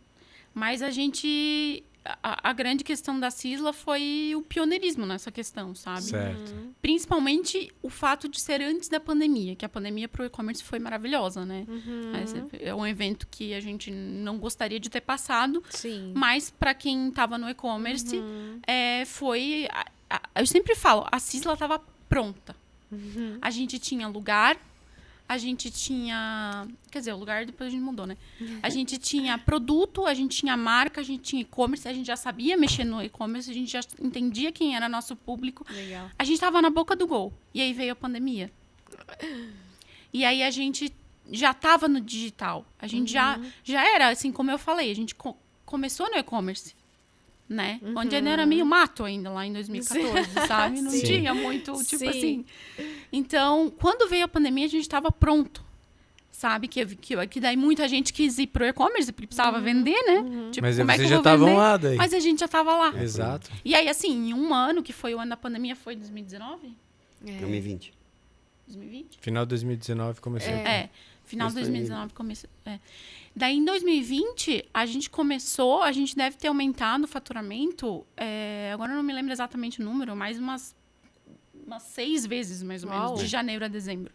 Mas a gente a grande questão da Cisla foi o pioneirismo nessa questão, sabe? Certo. Principalmente o fato de ser antes da pandemia, que a pandemia para o e-commerce foi maravilhosa, né? Mas é um evento que a gente não gostaria de ter passado, Sim. mas para quem estava no e-commerce, foi... eu sempre falo, a Cisla estava pronta. A gente tinha lugar, a gente tinha... Quer dizer, o lugar depois a gente mudou, né? A gente tinha produto, a gente tinha marca, a gente tinha e-commerce, a gente já sabia mexer no e-commerce, a gente já entendia quem era nosso público. Legal. A gente estava na boca do gol. E aí veio a pandemia. E aí a gente já estava no digital. A gente já era, assim, como eu falei, a gente começou no e-commerce. Né? Onde ainda era meio mato ainda, lá em 2014, sabe? Não Sim. tinha muito, tipo Sim. assim. Então, quando veio a pandemia, a gente estava pronto. Sabe? Que daí muita gente quis ir pro e-commerce, porque precisava vender, né? Tipo, Mas como é que vocês eu já vou vender? estavam lá daí. Mas a gente já estava lá. Exato. E aí, assim, em um ano, que foi o ano da pandemia, foi 2019? 2020. 2020? Final de 2019 começou. Final de Mas foi 2019 começou. Daí, em 2020, a gente deve ter aumentado o faturamento, agora eu não me lembro exatamente o número, mas umas 6 vezes, mais ou menos, Uau. de janeiro a dezembro.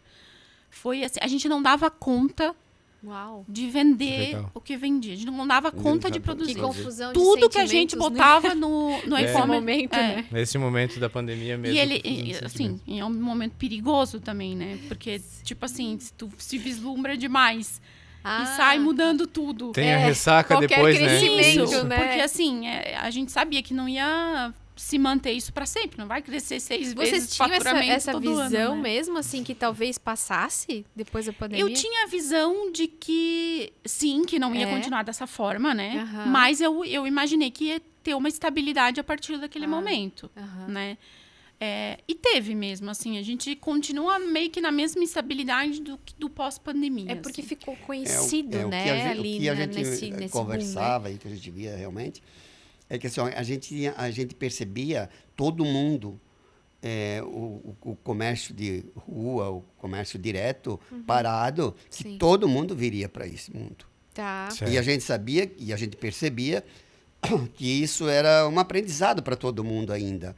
Foi assim, a gente não dava conta Uau. de vender Legal. o que vendia. A gente não dava conta de Que produzir. Que confusão de Tudo que a gente sentimentos, botava no Nesse e-commerce. momento, né? Nesse momento da pandemia mesmo. E ele, confusão de assim, sentimentos. é um momento perigoso também, né? Porque, tipo assim, se tu se vislumbra demais e sai mudando tudo. Tem a ressaca qualquer depois, né? crescimento, Isso, né? porque assim, a gente sabia que não ia se manter isso para sempre, não vai crescer 6 vezes Vocês o tinham faturamento essa todo visão ano, né? mesmo, assim, que talvez passasse depois da pandemia? Eu tinha a visão de que, sim, que não ia continuar dessa forma, né? Aham. Mas eu imaginei que ia ter uma estabilidade a partir daquele momento, Aham. né? E teve mesmo, assim, a gente continua meio que na mesma estabilidade do pós-pandemia. É porque assim. ficou conhecido, o né? que a gente, ali o que a né, gente nesse conversava e que a gente via realmente é que assim, ó, a gente percebia todo mundo, o comércio de rua, o comércio direto parado, que Sim. todo mundo viria para esse mundo. boom, né? Tá. Certo. E a gente sabia e a gente percebia que isso era um aprendizado para todo mundo ainda.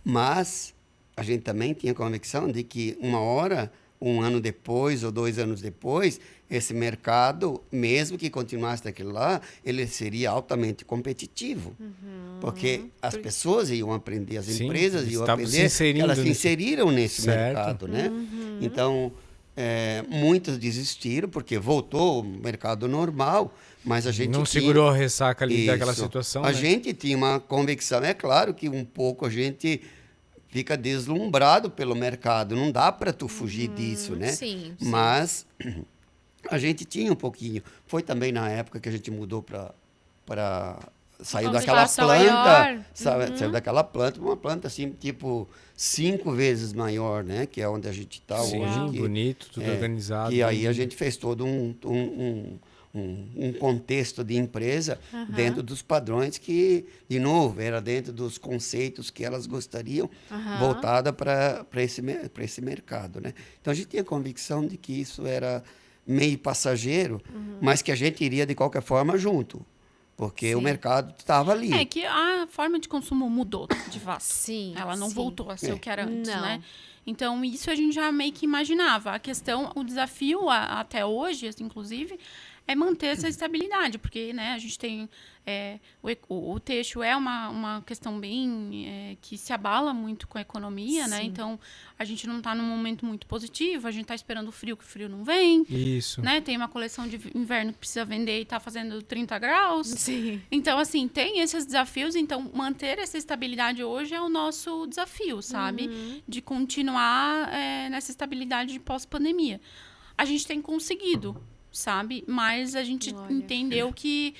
Mas a gente também tinha convicção de que uma hora, 1 ano depois ou 2 anos depois, esse mercado, mesmo que continuasse daquele lá, ele seria altamente competitivo. Porque as pessoas iam aprender, as Sim, empresas iam estavam se aprender, inserindo que elas se nesse- inseriram nesse Certo. mercado, né? Então, muitos desistiram porque voltou o mercado normal, mas a gente Não tinha- segurou a ressaca ali daquela Isso. situação, A né? gente tinha uma convicção. É claro que um pouco a gente fica deslumbrado pelo mercado. Não dá para tu fugir disso, né? Sim, sim. Mas a gente tinha um pouquinho. Foi também na época que a gente mudou para saiu Uma daquela ocupação planta, maior. saiu daquela planta, uma planta assim, tipo 5 vezes maior, né? Que é onde a gente está Sim, hoje. que- bonito, tudo organizado. e aí a né? gente fez todo um contexto de empresa dentro dos padrões que, de novo, era dentro dos conceitos que elas gostariam, voltada para esse mercado, né? Então a gente tinha convicção de que isso era meio passageiro, mas que a gente iria de qualquer forma junto, porque o Sim. mercado estava ali. É que a forma de consumo mudou, de fato. Sim. Ela não sim. voltou a ser o que era antes, Não. né? Então, isso a gente já meio que imaginava. A questão, o desafio até hoje, assim, inclusive, é manter essa estabilidade, porque, né, a gente tem... o texto é uma questão bem... que se abala muito com a economia, né? Sim. Então, a gente não está num momento muito positivo, a gente está esperando o frio, que o frio não vem, Isso. né? Tem uma coleção de inverno que precisa vender e está fazendo 30 graus. Sim. Então, assim, tem esses desafios. Então, manter essa estabilidade hoje é o nosso desafio, sabe? De continuar nessa estabilidade de pós-pandemia. A gente tem conseguido, sabe? Mas a gente Olha. entendeu que...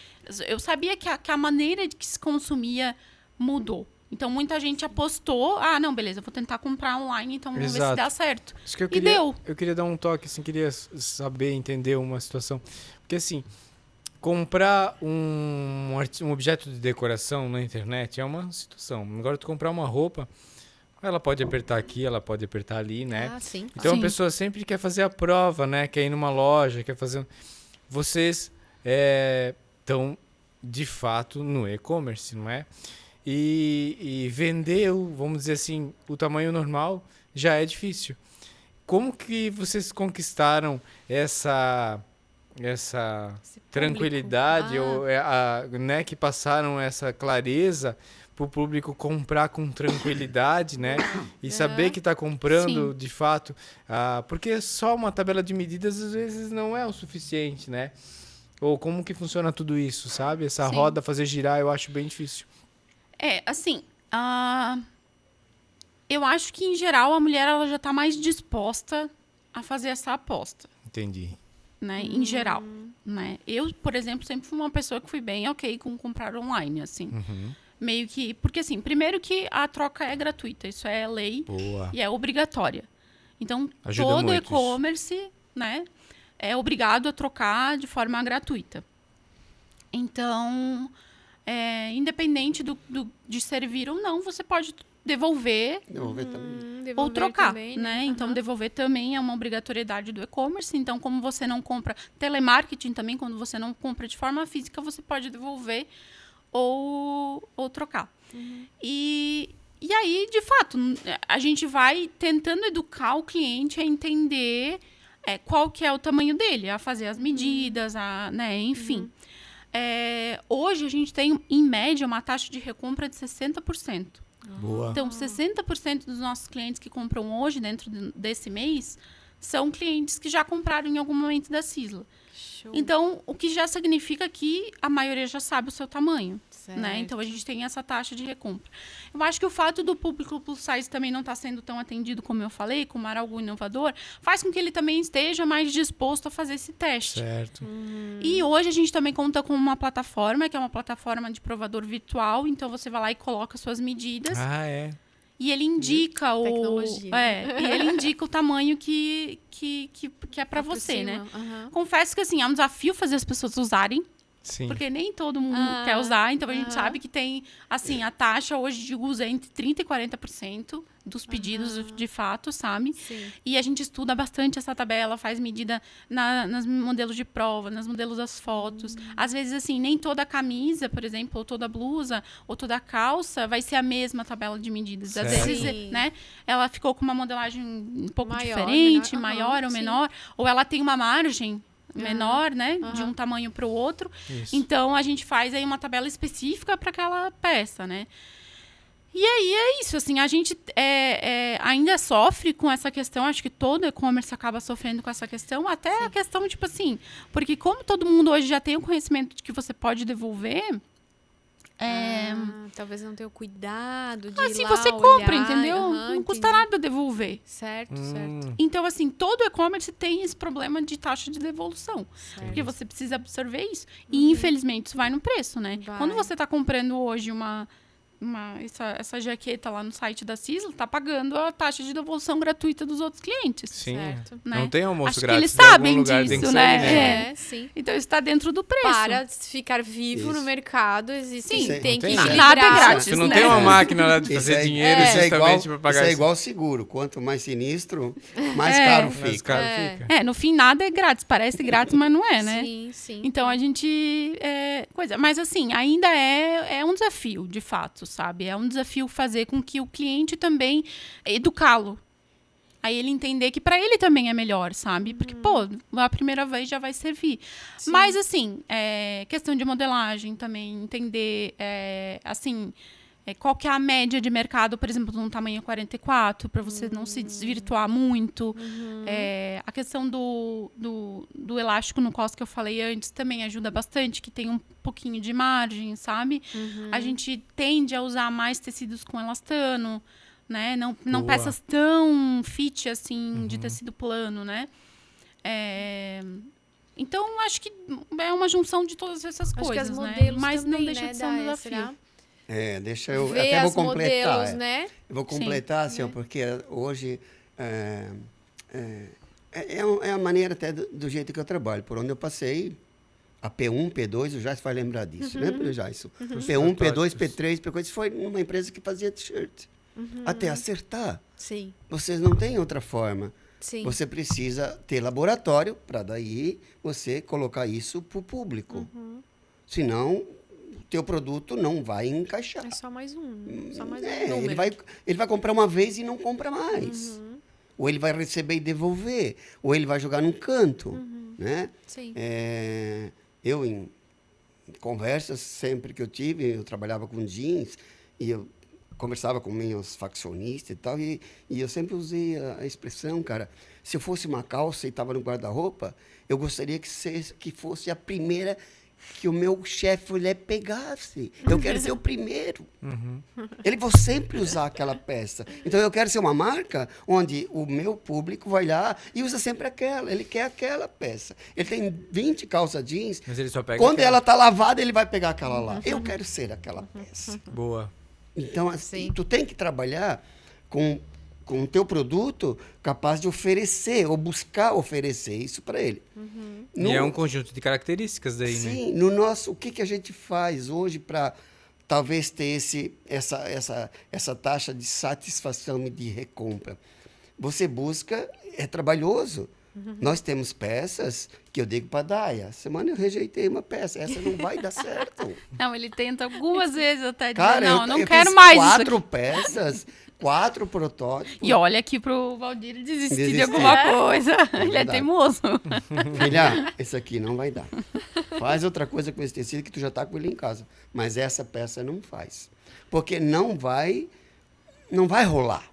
Eu sabia que a maneira de que se consumia mudou. Então, muita gente apostou. Ah, não, beleza, eu vou tentar comprar online, então vamos ver se Exato. dá certo. Isso que eu E queria, deu. eu queria dar um toque, assim, queria saber, entender uma situação. Porque, assim, comprar um objeto de decoração na internet é uma situação. Agora, tu comprar uma roupa, ela pode apertar aqui, ela pode apertar ali, né? Ah, sim. Então, Sim. a pessoa sempre quer fazer a prova, né? Quer ir numa loja, quer fazer... Vocês estão de fato, no e-commerce, não é? E vender, vamos dizer assim, o tamanho normal já é difícil. Como que vocês conquistaram essa tranquilidade, ou né, que passaram essa clareza para o público comprar com tranquilidade, né? E saber que está comprando, de fato. Porque só uma tabela de medidas, às vezes, não é o suficiente, né? Ou como que funciona tudo isso, sabe? Essa roda fazer girar, eu acho bem difícil. Assim, eu acho que, em geral, a mulher ela já está mais disposta a fazer essa aposta. Entendi. Né? Em geral. Né? Eu, por exemplo, sempre fui uma pessoa que fui bem ok com comprar online, assim. Meio que... Porque, assim, primeiro que a troca é gratuita. Isso é lei. Boa. E é obrigatória. Então, Ajuda todo muito e-commerce, né, é obrigado a trocar de forma gratuita. Então, independente de servir ou não, você pode devolver também. ou trocar, também, né? Então, devolver também é uma obrigatoriedade do e-commerce. Então, como você não compra... Telemarketing também, quando você não compra de forma física, você pode devolver ou trocar. E aí, de fato, a gente vai tentando educar o cliente a entender qual que é o tamanho dele, a fazer as medidas, né? Enfim. Hoje, a gente tem, em média, uma taxa de recompra de 60%. Boa. Então, 60% dos nossos clientes que compram hoje, dentro desse mês, são clientes que já compraram em algum momento da Sisla. Show. Então, o que já significa que a maioria já sabe o seu tamanho. Né? Então, a Certo. gente tem essa taxa de recompra. Eu acho que o fato do público plus size também não estar sendo tão atendido, como eu falei, como era algo inovador, faz com que ele também esteja mais disposto a fazer esse teste. Certo. E hoje a gente também conta com uma plataforma, que é uma plataforma de provador virtual. Então, você vai lá e coloca suas medidas. É. E ele indica Tecnologia. e ele indica o tamanho que é para você, né? Confesso que, assim, é um desafio fazer as pessoas usarem. Sim. Porque nem todo mundo quer usar. Então, a gente sabe que tem, assim, a taxa hoje de uso é entre 30% e 40% dos pedidos, de fato, sabe? Sim. E a gente estuda bastante essa tabela, faz medida nos modelos de prova, nos modelos das fotos. Às vezes, assim, nem toda camisa, por exemplo, ou toda blusa, ou toda calça vai ser a mesma tabela de medidas. Às Certo. vezes, Sim. né, ela ficou com uma modelagem um pouco Maior, diferente, menor. maior ou Sim. menor, ou ela tem uma margem menor, né, de um tamanho para o outro. Isso. Então, a gente faz aí uma tabela específica para aquela peça, né? E aí é isso, assim, a gente ainda sofre com essa questão, acho que todo e-commerce acaba sofrendo com essa questão, até a questão, tipo assim, porque como todo mundo hoje já tem o conhecimento de que você pode devolver, Talvez não tenha o cuidado de assim, ir lá, você compra, olhar. entendeu? Aham, Não custa nada devolver. Certo, certo. Então, assim, todo e-commerce tem esse problema de taxa de devolução. Porque você precisa absorver isso. E, infelizmente, isso vai no preço, né? Vai. Quando você está comprando hoje essa jaqueta lá no site da Sisla, tá pagando a taxa de devolução gratuita dos outros clientes. Sim. Certo. Né? Não tem almoço Acho que grátis. eles de algum sabem lugar tem que disso, sair, né? Sim. Então, isso está dentro do preço. Para ficar vivo no Isso. mercado, existe, Sim. tem Não que tem nada. equilibrar. Nada é grátis, Você não né? tem uma máquina lá de fazer dinheiro justamente para pagar isso é isso. igual seguro. Quanto mais sinistro, mais É. caro Mais fica. caro É. fica. No fim, nada é grátis. Parece grátis, mas não é, né? Sim, sim. Então, a gente... Mas, assim, ainda é um desafio, de fato, sabe? É um desafio fazer com que o cliente também... Educá-lo. Aí ele entender que para ele também é melhor, sabe? Porque, pô, a primeira vez já vai servir. Sim. Mas, assim, questão de modelagem também, entender, assim... qual que é a média de mercado, por exemplo, num tamanho 44, para você não se desvirtuar muito. A questão do elástico no cos que eu falei antes também ajuda bastante, que tem um pouquinho de margem, sabe? A gente tende a usar mais tecidos com elastano, né? Não Boa. peças tão fit, assim, de tecido plano, né? Então, acho que é uma junção de todas essas Acho que coisas, as né? modelos Mas também, não deixa né, de ser um Daya, desafio. será? Deixa eu Ver até vou as completar. modelos, né? Eu vou completar, assim, ó, porque hoje é a maneira até do jeito que eu trabalho. Por onde eu passei, a P1, P2, o Jais vai lembrar disso, né, Jais? P1, P2, P3, P4, isso foi numa empresa que fazia t-shirt. Até acertar. Sim, Vocês não têm outra forma. sim. Você precisa ter laboratório para daí você colocar isso para o público. Senão, o teu produto não vai encaixar. É só mais um. Só mais um É, número. ele vai comprar uma vez e não compra mais. Ou ele vai receber e devolver. Ou ele vai jogar num canto. Né? Sim. Eu, em conversas sempre que eu tive, eu trabalhava com jeans e eu conversava com meus faccionistas e tal, e eu sempre usei a expressão, cara, se eu fosse uma calça e estava no guarda-roupa, eu gostaria que fosse a primeira que o meu chefe mulher pegasse. Eu quero ser o primeiro. Ele vai sempre usar aquela peça. Então, eu quero ser uma marca onde o meu público vai lá e usa sempre aquela. Ele quer aquela peça. Ele tem 20 calças jeans. Mas ele só pega Quando aquela. ela está lavada, ele vai pegar aquela lá. Eu quero ser aquela peça. Boa. Então, assim, Sim. tu tem que trabalhar com o teu produto capaz de oferecer ou buscar oferecer isso para ele. E é um conjunto de características daí, né? Sim, no nosso, o que a gente faz hoje para talvez ter essa taxa de satisfação e de recompra? Você busca, é trabalhoso. Nós temos peças que eu digo para a Daia, semana eu rejeitei uma peça, essa não vai dar certo. Não, ele tenta algumas vezes até dizer, Cara, não eu quero fiz mais isso 4 aqui. peças, 4 protótipos. E olha aqui pro Valdir desistir de Desistir. alguma coisa. Ele é verdade. teimoso. Filha, esse aqui não vai dar. Faz outra coisa com esse tecido que tu já tá com ele em casa. Mas essa peça não faz. Porque não vai rolar.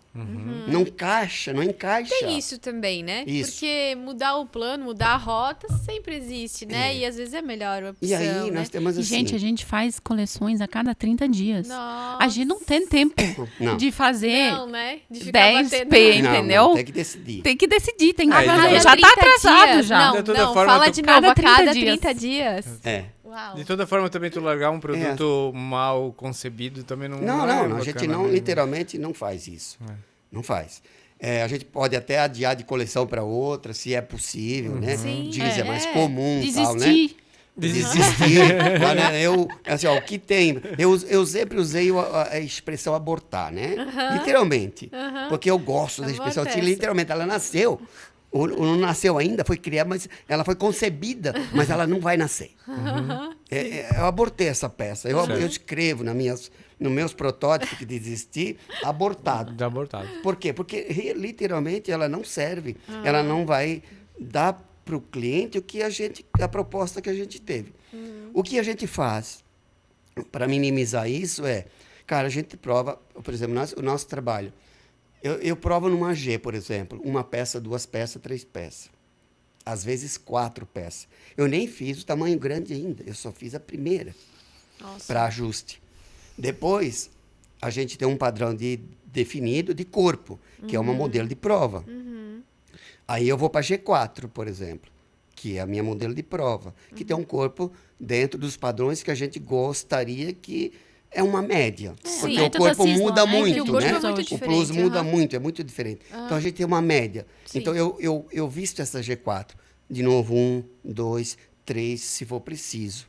Não encaixa, não encaixa. Tem isso também, né? Isso. Porque mudar o plano, mudar a rota sempre existe, né? E às vezes é a melhor opção, E aí né? nós temos E, assim... gente, a gente faz coleções a cada 30 dias. Nossa. A gente não tem tempo Não. de fazer Não, né? De ficar 10 batendo. P, Não, entendeu? não, tem que decidir. Tem que decidir, tem que Ah, fazer. então- Já tá 30 atrasado dias. já. Não, De toda não, forma, fala tu- de novo, Cada a cada 30 30 dias. É. Uau. De toda forma, também tu largar um produto mal concebido também não Não, é a gente bacana, não, né? literalmente, não faz isso. Não faz. A gente pode até adiar de coleção para outra, se é possível, né? Sim, Jeans é mais comum e tal, né? Desistir. Desistir. Né? Assim, ó, o que tem... Eu sempre usei a expressão abortar, né? Literalmente. Porque eu gosto da expressão. Aborta Assim, essa. literalmente, ela nasceu. Ou não nasceu ainda, foi criada, mas ela foi concebida, mas ela não vai nascer. Eu abortei essa peça. Eu escrevo nos meus protótipos que desisti, abortado. De abortado. Por quê? Porque literalmente ela não serve. Ela não vai dar para o cliente a proposta que a gente teve. O que a gente faz para minimizar isso cara, a gente prova, por exemplo, o nosso trabalho. Eu provo numa G, por exemplo, 1 peça, 2 peças, 3 peças. Às vezes 4 peças. Eu nem fiz o tamanho grande ainda, eu só fiz a primeira para ajuste. Depois, a gente tem um padrão definido de corpo, que é uma modelo de prova. Aí eu vou para G4, por exemplo, que é a minha modelo de prova, que tem um corpo dentro dos padrões que a gente gostaria que é uma média. Porque o média da corpo Cisla, muda né? Que muito, o corpo né? é muito O plus diferente, muda aham. muito, é muito diferente. Então a gente tem uma média. Sim. Então eu visto essa G4. De novo, 1, 2, 3, se for preciso.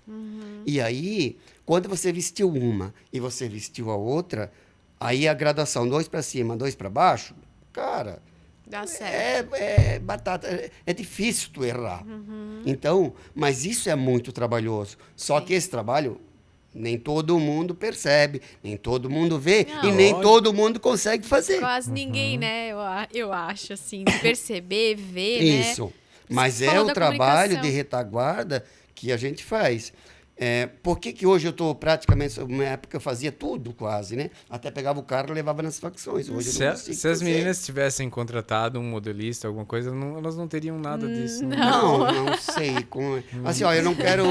E aí, quando você vestiu uma e você vestiu a outra, aí a graduação 2 para cima, 2 para baixo, cara, Dá certo. é batata. É difícil tu errar. Então, mas isso é muito trabalhoso. Só que esse trabalho nem todo mundo percebe, nem todo mundo vê Não, e nem lógico. todo mundo consegue fazer. Quase ninguém, né? Eu acho, assim, de perceber, ver, né? Isso. Mas Você é falou o da trabalho comunicação. de retaguarda que a gente faz. Por que hoje eu estou praticamente... Na época eu fazia tudo quase, né? Até pegava o carro e levava nas facções. Hoje eu Se, não consigo se as fazer. meninas tivessem contratado um modelista, alguma coisa, elas não teriam nada disso. né? Não sei como é. Assim, ó, eu não quero...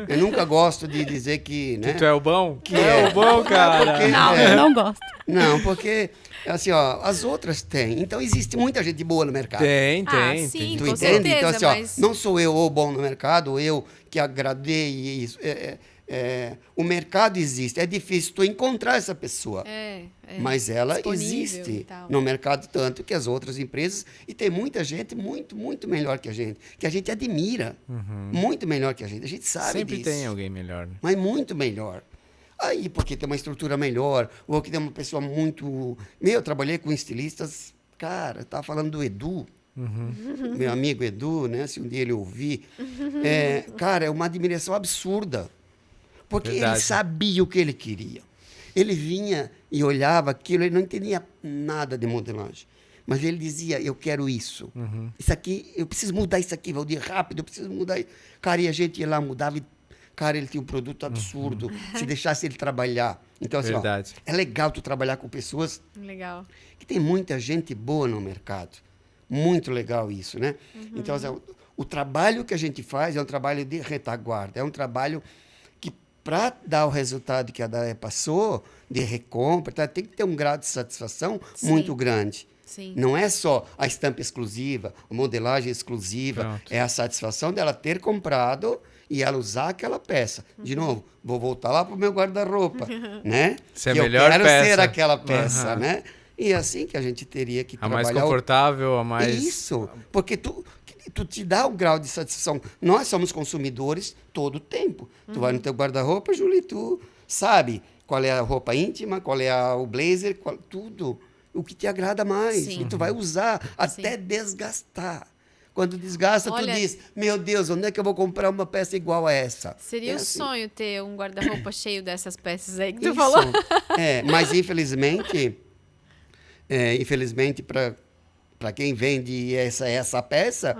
Eu nunca gosto de dizer que... Né? Que tu é o bom? Que é o bom, cara. porque- Não, eu não gosto. Não, porque... Assim, ó, as outras têm. Então, existe muita gente boa no mercado. Tem. Sim, Tu com entende? certeza, Então, assim, mas- ó, não sou eu o bom no mercado, eu que agradei isso. O mercado existe. É difícil tu encontrar essa pessoa. Mas ela disponível e existe tal. no mercado tanto que as outras empresas. E tem muita gente muito, muito melhor que a gente admira. Muito melhor que a gente sabe Sempre disso. tem alguém melhor. Né? Mas muito melhor. Aí, porque tem uma estrutura melhor, ou que tem uma pessoa muito... Eu trabalhei com estilistas, cara, estava falando do Edu, meu amigo Edu, né? Se um dia ele ouvir. Cara, é uma admiração absurda. Porque Verdade. ele sabia o que ele queria. Ele vinha e olhava aquilo, ele não entendia nada de modelagem. Mas ele dizia, eu quero isso. Isso aqui, eu preciso mudar isso aqui, Valdir, rápido, eu preciso mudar isso. Cara, e a gente ia lá, mudava e... Cara, ele tinha um produto absurdo, se deixasse ele trabalhar. Então, assim, ó, Verdade. é legal tu trabalhar com pessoas Legal. que tem muita gente boa no mercado. Muito legal isso, né? Então, assim, o trabalho que a gente faz é um trabalho de retaguarda, é um trabalho que, para dar o resultado que a Daya passou, de recompra, tá, tem que ter um grau de satisfação muito grande. Sim. Não é só a estampa exclusiva, a modelagem exclusiva, Pronto. é a satisfação dela ter comprado e ela usar aquela peça. De novo, vou voltar lá para o meu guarda-roupa, né? Isso é a Que melhor eu quero peça. ser aquela peça, Aham. né? E é assim que a gente teria que A mais trabalhar. confortável, a mais... Isso, porque tu te dá um grau de satisfação. Nós somos consumidores todo o tempo. Tu vai no teu guarda-roupa, Julie, tu sabe qual é a roupa íntima, qual é o blazer, tudo. O que te agrada mais. Sim. E tu vai usar até desgastar. Quando desgasta, Olha, tu diz, meu Deus, onde é que eu vou comprar uma peça igual a essa? Seria É um assim. sonho ter um guarda-roupa cheio dessas peças aí que tu Isso. falou. Mas infelizmente para quem vende essa peça,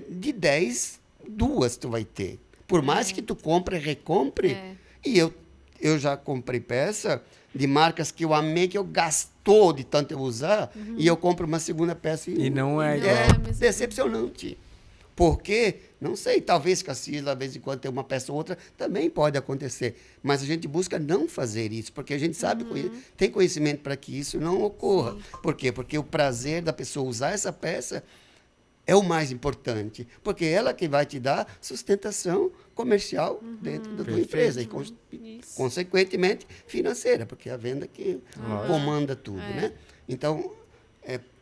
de 10, 2 tu vai ter. Por mais que tu compre e recompre, e eu já comprei peça de marcas que eu amei, que eu gastou de tanto eu usar, e eu compro uma segunda peça E não é igual. é a mesma decepcionante. Porque, não sei, talvez com a Cisla, de vez em quando tem uma peça ou outra, também pode acontecer. Mas a gente busca não fazer isso, porque a gente sabe, tem conhecimento para que isso não ocorra. Por quê? Porque o prazer da pessoa usar essa peça é o mais importante. Porque ela que vai te dar sustentação comercial dentro da tua empresa. E, consequentemente, financeira, porque é a venda que comanda tudo, né? Então,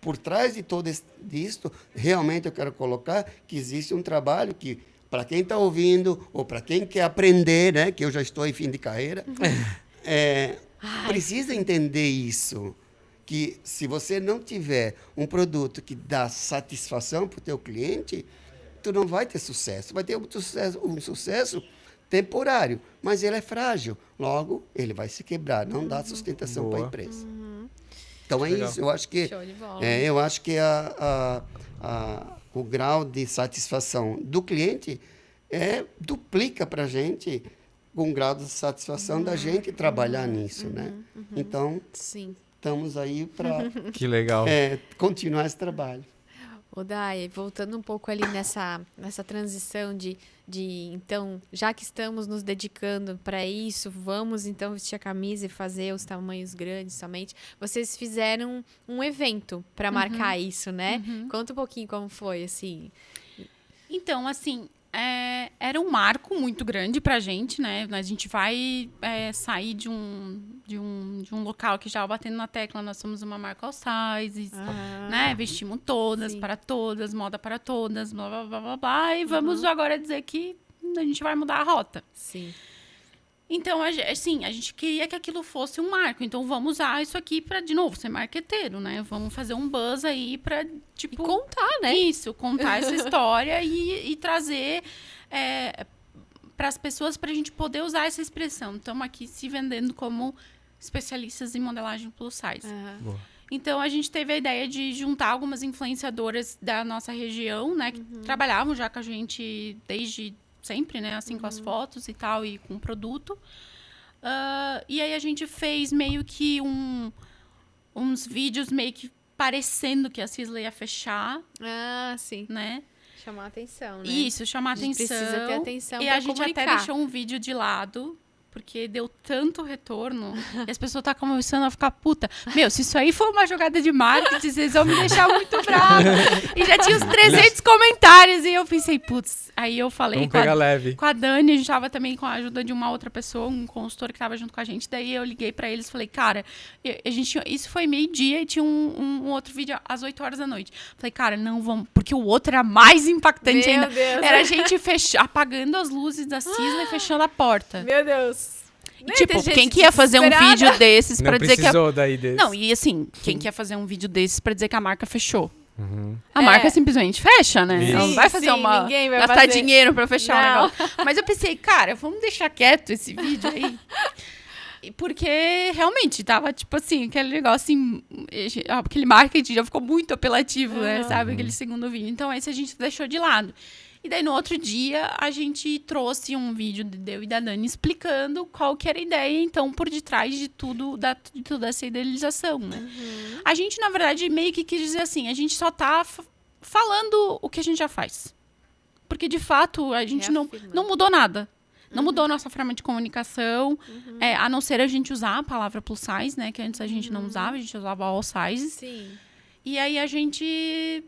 por trás de todo isto, realmente eu quero colocar que existe um trabalho que, para quem está ouvindo, ou para quem quer aprender, né, que eu já estou em fim de carreira, precisa entender isso. Que se você não tiver um produto que dá satisfação para o teu cliente, tu não vai ter sucesso. Vai ter um sucesso temporário, mas ele é frágil. Logo, ele vai se quebrar, não dá sustentação para a empresa. Então, é Legal. isso. Eu acho que, Show de bola. eu acho que o grau de satisfação do cliente duplica para a gente com o grau de satisfação da gente trabalhar nisso, né? Então, Sim. estamos aí para Que legal. continuar esse trabalho. Ô, Dai, voltando um pouco ali nessa transição de então, já que estamos nos dedicando para isso, vamos então vestir a camisa e fazer os tamanhos grandes somente. Vocês fizeram um evento para marcar isso, né? Conta um pouquinho como foi, assim. Então, assim, era um marco muito grande pra gente, né? A gente vai sair de um local que já batendo na tecla, nós somos uma marca all sizes, né? Vestimos todas, Sim. para todas, moda para todas, blá, blá, blá, blá, blá. E vamos agora dizer que a gente vai mudar a rota. Sim. Então, a gente queria que aquilo fosse um marco. Então, vamos usar isso aqui para, de novo, ser marqueteiro, né? Vamos fazer um buzz aí para, tipo... E contar, né? Isso, contar essa história e trazer para as pessoas, para a gente poder usar essa expressão. Estamos aqui se vendendo como especialistas em modelagem plus size. Boa. Então, a gente teve a ideia de juntar algumas influenciadoras da nossa região, né? Que trabalhavam já com a gente desde sempre, né? Assim, com as fotos e tal, e com o produto. E aí, a gente fez meio que uns vídeos meio que parecendo que a Cisla ia fechar, Ah, sim. né? Chamar a atenção, né? Isso, chamar A gente atenção. precisa ter atenção E pra a gente comunicar. até deixou um vídeo de lado, porque deu tanto retorno, e as pessoas estão começando a ficar puta. Meu, se isso aí for uma jogada de marketing, vocês vão me deixar muito brava. E já tinha uns 300 comentários, e eu pensei, putz. Aí eu falei Vamos pegar leve. com a Dani, a gente tava também com a ajuda de uma outra pessoa, um consultor que tava junto com a gente. Daí eu liguei pra eles e falei, cara, isso foi meio-dia e tinha um outro vídeo às 8 horas da noite. Falei, cara, não vamos, porque o outro era mais impactante Meu ainda. Deus. Era a gente apagando as luzes da Cisla e fechando a porta. Meu Deus. E, tipo, quem que ia fazer um desesperada. vídeo desses pra Não dizer que precisou daí desse. Não, e assim, quem que ia fazer um vídeo desses pra dizer que a marca fechou? A marca simplesmente fecha, né? Isso. Ela não vai fazer ninguém vai gastar fazer. dinheiro pra fechar o Não. negócio. Mas eu pensei, cara, vamos deixar quieto esse vídeo aí. Porque realmente tava, tipo assim, aquele negócio assim, aquele marketing já ficou muito apelativo, né? Sabe? Aquele segundo vídeo. Então, esse a gente deixou de lado. E daí, no outro dia, a gente trouxe um vídeo de eu e da Dani explicando qual que era a ideia, então, por detrás de tudo, de toda essa idealização, né? A gente, na verdade, meio que quis dizer assim, a gente só tá falando o que a gente já faz. Porque, de fato, a gente não mudou nada. Não mudou a nossa forma de comunicação, a não ser a gente usar a palavra plus size, né? Que antes a gente não usava, a gente usava all sizes. Sim. E aí a gente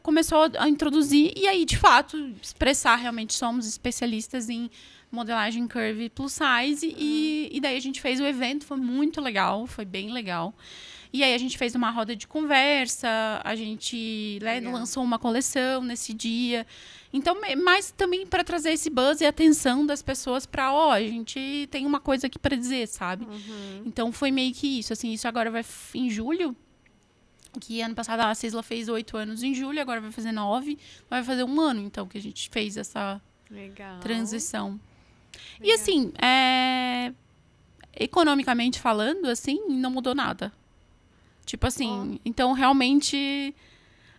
começou a introduzir e aí, de fato, expressar realmente somos especialistas em modelagem curve plus size. E daí a gente fez o evento, foi muito legal, foi bem legal. E aí a gente fez uma roda de conversa, a gente lançou uma coleção nesse dia. Então, mas também para trazer esse buzz e atenção das pessoas para, a gente tem uma coisa aqui para dizer, sabe? Então foi meio que isso, assim, isso agora vai em julho. Que ano passado a Cisla fez 8 anos em julho, agora vai fazer 9, vai fazer 1 ano, então, que a gente fez essa transição. E assim, economicamente falando, assim, não mudou nada. Tipo assim, então realmente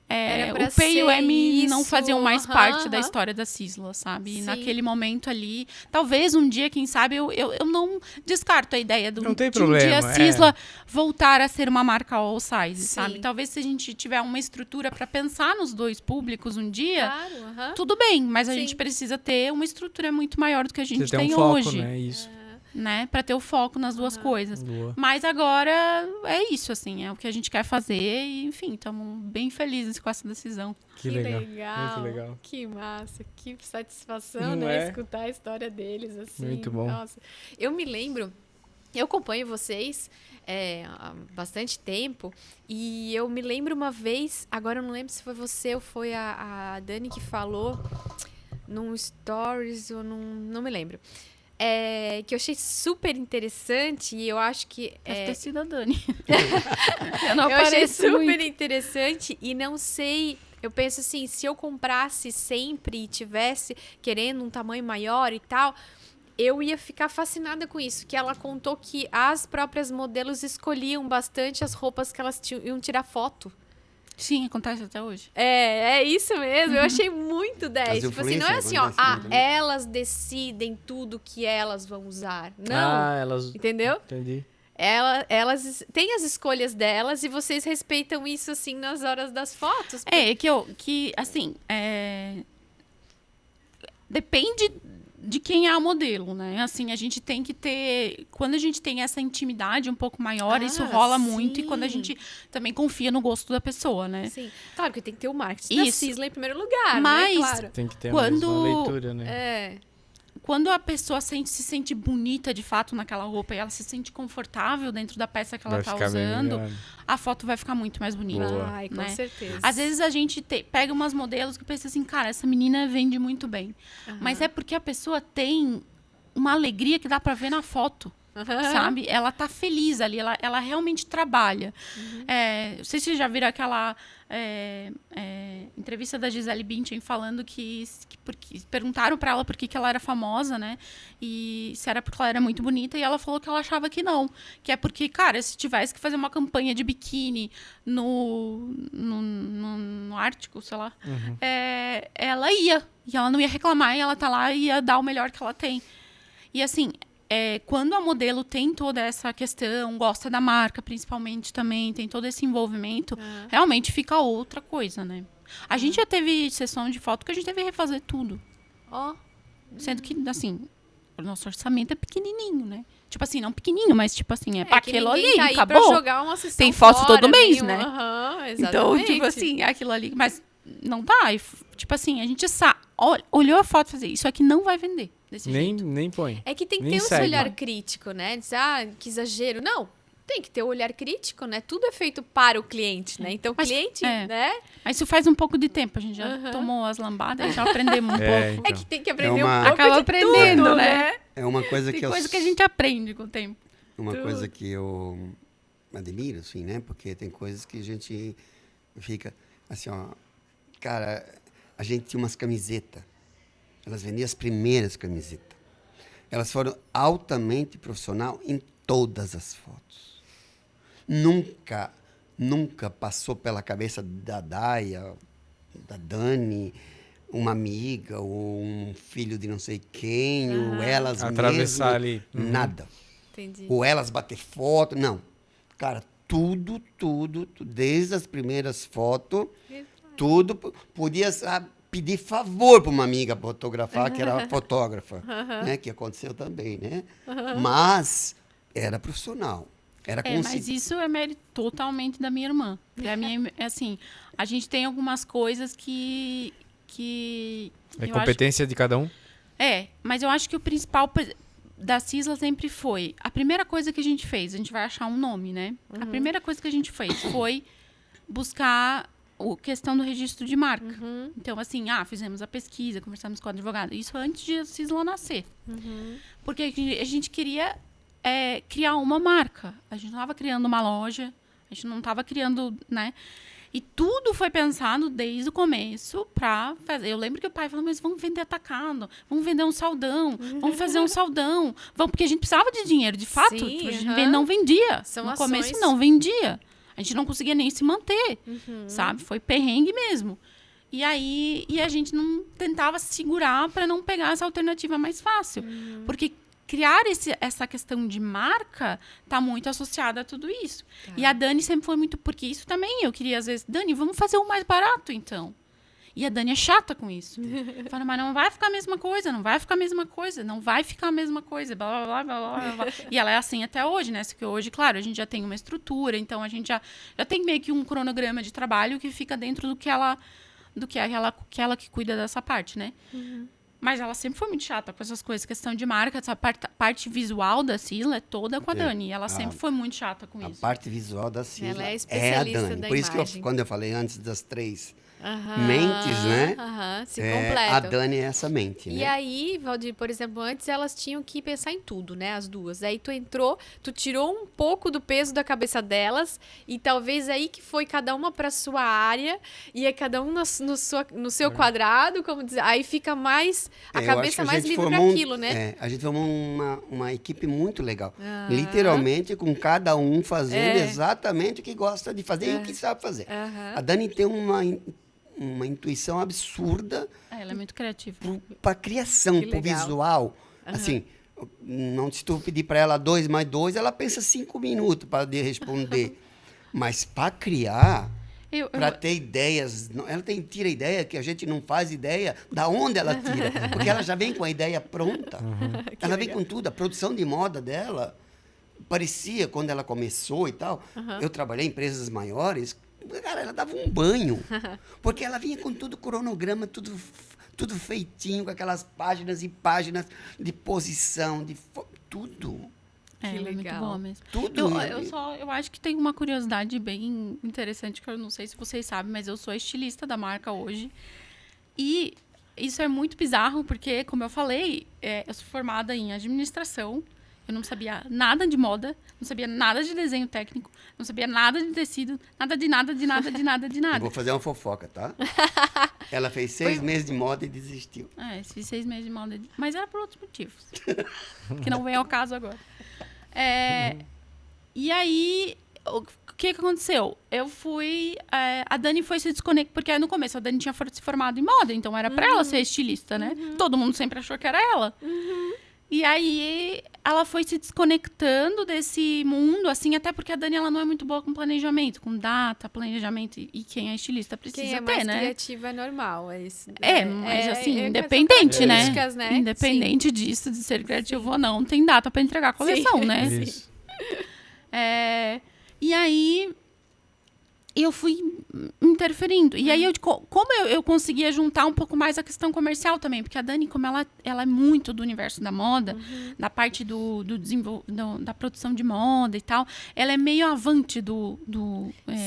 o Pay e o M não faziam mais parte da história da Cisla, sabe? Sim. Naquele momento ali, talvez um dia, quem sabe, eu não descarto a ideia Não tem de um dia problema, a Cisla voltar a ser uma marca all size, Sim. sabe? Talvez se a gente tiver uma estrutura para pensar nos dois públicos um dia, Claro, tudo bem, mas a Sim. gente precisa ter uma estrutura muito maior do que a gente Você tem tem um foco, hoje, né? Isso. né? Para ter o foco nas duas coisas. Boa. Mas agora é isso, assim, é o que a gente quer fazer e, enfim, estamos bem felizes com essa decisão. Que legal. Muito legal. Que massa, que satisfação, Não né? é? Escutar a história deles, assim. Muito bom. Nossa. Eu me lembro, eu acompanho vocês há bastante tempo, e eu me lembro uma vez, agora eu não lembro se foi você ou foi a Dani que falou num stories, ou não me lembro. Que eu achei super interessante e eu acho que... Deve ter sido a Dani. Eu não eu achei apareço super muito. interessante e não sei... Eu penso assim, se eu comprasse sempre e tivesse querendo um tamanho maior e tal, eu ia ficar fascinada com isso. Que ela contou que as próprias modelos escolhiam bastante as roupas que elas iam tirar foto. Sim, acontece até hoje. É isso mesmo. Eu achei muito 10. As Tipo assim, não é assim, ó, influências acontecem muito, né? elas decidem tudo que elas vão usar. Não. Elas... Entendeu? Entendi. Elas têm as escolhas delas e vocês respeitam isso, assim, nas horas das fotos. Depende de quem é o modelo, né? Assim, a gente tem que ter... Quando a gente tem essa intimidade um pouco maior, isso rola muito. E quando a gente também confia no gosto da pessoa, né? Sim. Claro que tem que ter o marketing da Isso. Cisla em primeiro lugar, Mas- né? Claro. Tem que ter Quando- a mesma leitura, né? Quando a pessoa se sente bonita, de fato, naquela roupa e ela se sente confortável dentro da peça que ela Vai tá ficar bem usando, melhor. a foto vai ficar muito mais bonita. Boa. Ai, com né? certeza. Às vezes a gente pega umas modelos que pensa assim, cara, essa menina vende muito bem. Mas é porque a pessoa tem uma alegria que dá pra ver na foto. Sabe? Ela tá feliz ali, ela realmente trabalha. Não sei se vocês já viram aquela entrevista da Gisele Bündchen falando porque perguntaram pra ela por que ela era famosa, né? E se era porque ela era muito bonita, e ela falou que ela achava que não. Que é porque, cara, se tivesse que fazer uma campanha de biquíni no Ártico, sei lá, ela ia. E ela não ia reclamar, e ela tá lá e ia dar o melhor que ela tem. E assim, quando a modelo tem toda essa questão, gosta da marca, principalmente também, tem todo esse envolvimento, realmente fica outra coisa, né? A gente já teve sessão de foto que a gente teve que refazer tudo. Ó. Sendo que, assim, o nosso orçamento é pequenininho, né? Tipo assim, não pequenininho, mas tipo assim, pra que aquilo ninguém ali, tá aí acabou. pra jogar uma sessão Tem foto fora, todo mês, nenhuma. né? Aham, Então, exatamente. tipo assim, aquilo ali. Mas não dá. Tipo assim, a gente olhou a foto e fazer isso aqui não vai vender desse jeito. Nem põe. É que tem que Nem ter esse segue. olhar crítico, né? Dizer, que exagero. Não, tem que ter o olhar crítico, né? Tudo é feito para o cliente, né? Então, o Mas, cliente, é. né? Mas isso faz um pouco de tempo. A gente já tomou as lambadas e já aprendemos um pouco. É Então. que tem que aprender uma- um pouco Acaba de aprendendo, tudo, né? É uma coisa Tem que coisa que a gente aprende com o tempo. Uma coisa que eu admiro, assim, né? Porque tem coisas que a gente fica... Assim, ó, cara, a gente tinha umas camisetas. Elas vendiam as primeiras camisetas. Elas foram altamente profissional em todas as fotos. Nunca passou pela cabeça da Daia, da Dani, uma amiga, ou um filho de não sei quem, ou elas atravessar mesmas. ali. Nada. Entendi. Ou elas bater foto. Não. Cara, tudo, desde as primeiras fotos, tudo. Podia pedir favor para uma amiga fotografar, que era fotógrafa, né? Que aconteceu também, né? Mas era profissional. Era mas isso é mérito totalmente da minha irmã. Porque a minha, assim, a gente tem algumas coisas que É competência de cada um? Mas eu acho que o principal da Cisla sempre foi... A primeira coisa que a gente fez, a gente vai achar um nome, né? A primeira coisa que a gente fez foi buscar a questão do registro de marca. Então, assim, fizemos a pesquisa, conversamos com o advogado. Isso antes de a Cisla nascer. Porque a gente queria criar uma marca. A gente não estava criando uma loja, a gente não estava criando, né? E tudo foi pensado desde o começo para fazer. Eu lembro que o pai falou, mas vamos vender atacado, vamos vender um saldão, vamos fazer um saldão. Porque a gente precisava de dinheiro, de fato. Sim, a gente não vendia. São no ações. Começo não vendia. A gente não conseguia nem se manter, sabe? Foi perrengue mesmo. E aí a gente não tentava se segurar para não pegar essa alternativa mais fácil. Porque criar essa questão de marca está muito associada a tudo isso. Tá. E a Dani sempre foi muito... Porque isso também eu queria, às vezes... Dani, vamos fazer o mais barato, então. E a Dani é chata com isso. Fala, mas não vai ficar a mesma coisa, não vai ficar a mesma coisa, não vai ficar a mesma coisa, blá, blá, blá, blá, blá. E ela é assim até hoje, né? Que hoje, claro, a gente já tem uma estrutura, então a gente já tem meio que um cronograma de trabalho que fica dentro do que ela que cuida dessa parte, né? Mas ela sempre foi muito chata com essas coisas, questão de marca, essa parte visual da Cisla é toda com a Dani. E ela sempre foi muito chata com isso. A parte visual da Cisla ela é especialista a Dani. da Por imagem. isso que quando eu falei antes das 3 mentes, né? Se completam. A Dani é essa mente, né? E aí, Valdir, por exemplo, antes elas tinham que pensar em tudo, né? As duas. Aí tu entrou, tu tirou um pouco do peso da cabeça delas e talvez aí que foi cada uma para sua área e é cada um no seu quadrado, como dizer. Aí fica mais a cabeça mais livre para aquilo, né? A gente formou uma equipe muito legal. Literalmente com cada um fazendo exatamente o que gosta de fazer e o que sabe fazer. A Dani tem uma intuição absurda. Ela é muito criativa. Para criação, para o visual. Assim, se tu pedir para ela 2 mais 2, ela pensa 5 minutos para responder. Mas para criar, para ter ideias, ela tira ideia que a gente não faz ideia da onde ela tira. Porque ela já vem com a ideia pronta. Ela vem com tudo. A produção de moda dela parecia, quando ela começou e tal, eu trabalhei em empresas maiores. Cara, ela dava um banho, porque ela vinha com tudo cronograma, tudo feitinho, com aquelas páginas e páginas de posição, tudo. Que legal. É muito boa mesmo. Tudo. Eu acho que tem uma curiosidade bem interessante, que eu não sei se vocês sabem, mas eu sou estilista da marca hoje. E isso é muito bizarro, porque, como eu falei, eu sou formada em administração. Eu não sabia nada de moda, não sabia nada de desenho técnico, não sabia nada de tecido, nada de nada. Eu vou fazer uma fofoca, tá? Ela fez 6 meses de moda e desistiu. Fiz 6 meses de moda, mas era por outros motivos, que não vem ao caso agora. E aí, o que aconteceu? Eu fui... a Dani foi se desconectar, porque no começo a Dani tinha se formado em moda, então era pra ela ser estilista, né? Todo mundo sempre achou que era ela. E aí, ela foi se desconectando desse mundo, assim, até porque a Dani, ela não é muito boa com planejamento, com data, planejamento, e quem é estilista precisa ter, né? Quem é mais criativa é normal, é isso. Mas assim, independente, né? Né? Independente disso, de ser criativo ou não, tem data para entregar a coleção, né? Isso. E aí, eu fui interferindo. E aí, como eu conseguia juntar um pouco mais a questão comercial também, porque a Dani, como ela é muito do universo da moda, da parte da produção de moda e tal, ela é meio avante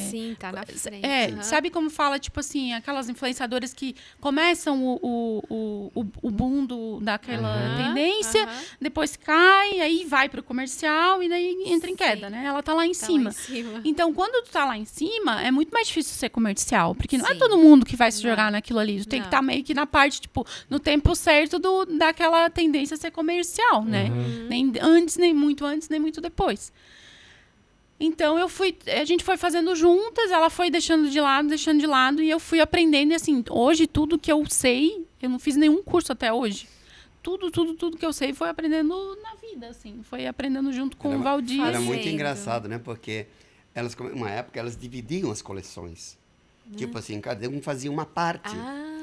Sim, tá na frente. Sabe como fala, tipo assim, aquelas influenciadoras que começam o boom daquela tendência, depois cai, aí vai pro comercial e daí entra em queda, né? Ela tá lá em cima. Lá em cima. Então, quando tu tá lá em cima, é muito mais difícil ser comercial. Porque não é Sim. todo mundo que vai se jogar naquilo ali. Tu tem que Não. estar meio que na parte, tipo, no tempo certo daquela tendência a ser comercial, né? Nem antes, nem muito depois. Então, a gente foi fazendo juntas, ela foi deixando de lado, e eu fui aprendendo. E assim, hoje, tudo que eu sei, eu não fiz nenhum curso até hoje. Tudo que eu sei foi aprendendo na vida, assim. Foi aprendendo junto com o Valdir. Era muito Fazendo. engraçado, né? Porque uma época, elas dividiam as coleções. Tipo assim, cada um fazia uma parte.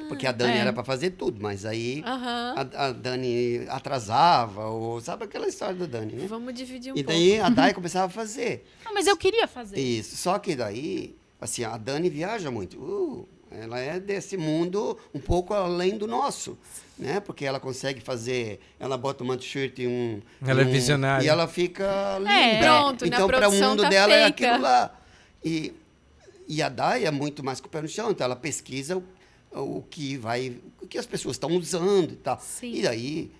Porque a Dani era para fazer tudo, mas aí a Dani atrasava, ou sabe aquela história da Dani, né? Vamos dividir um E pouco. daí a Day começava a fazer. Não, mas eu queria fazer. Isso. Só que daí, assim, a Dani viaja muito. Ela é desse mundo um pouco além do nosso, né? Porque ela consegue fazer, ela bota uma t-shirt e Ela é visionária. e ela fica linda. Pronto, né? A Então, para o produção mundo tá dela é feita. aquilo lá. E a Day é muito mais com o pé no chão, então ela pesquisa o que as pessoas estão usando e tal. Sim. E daí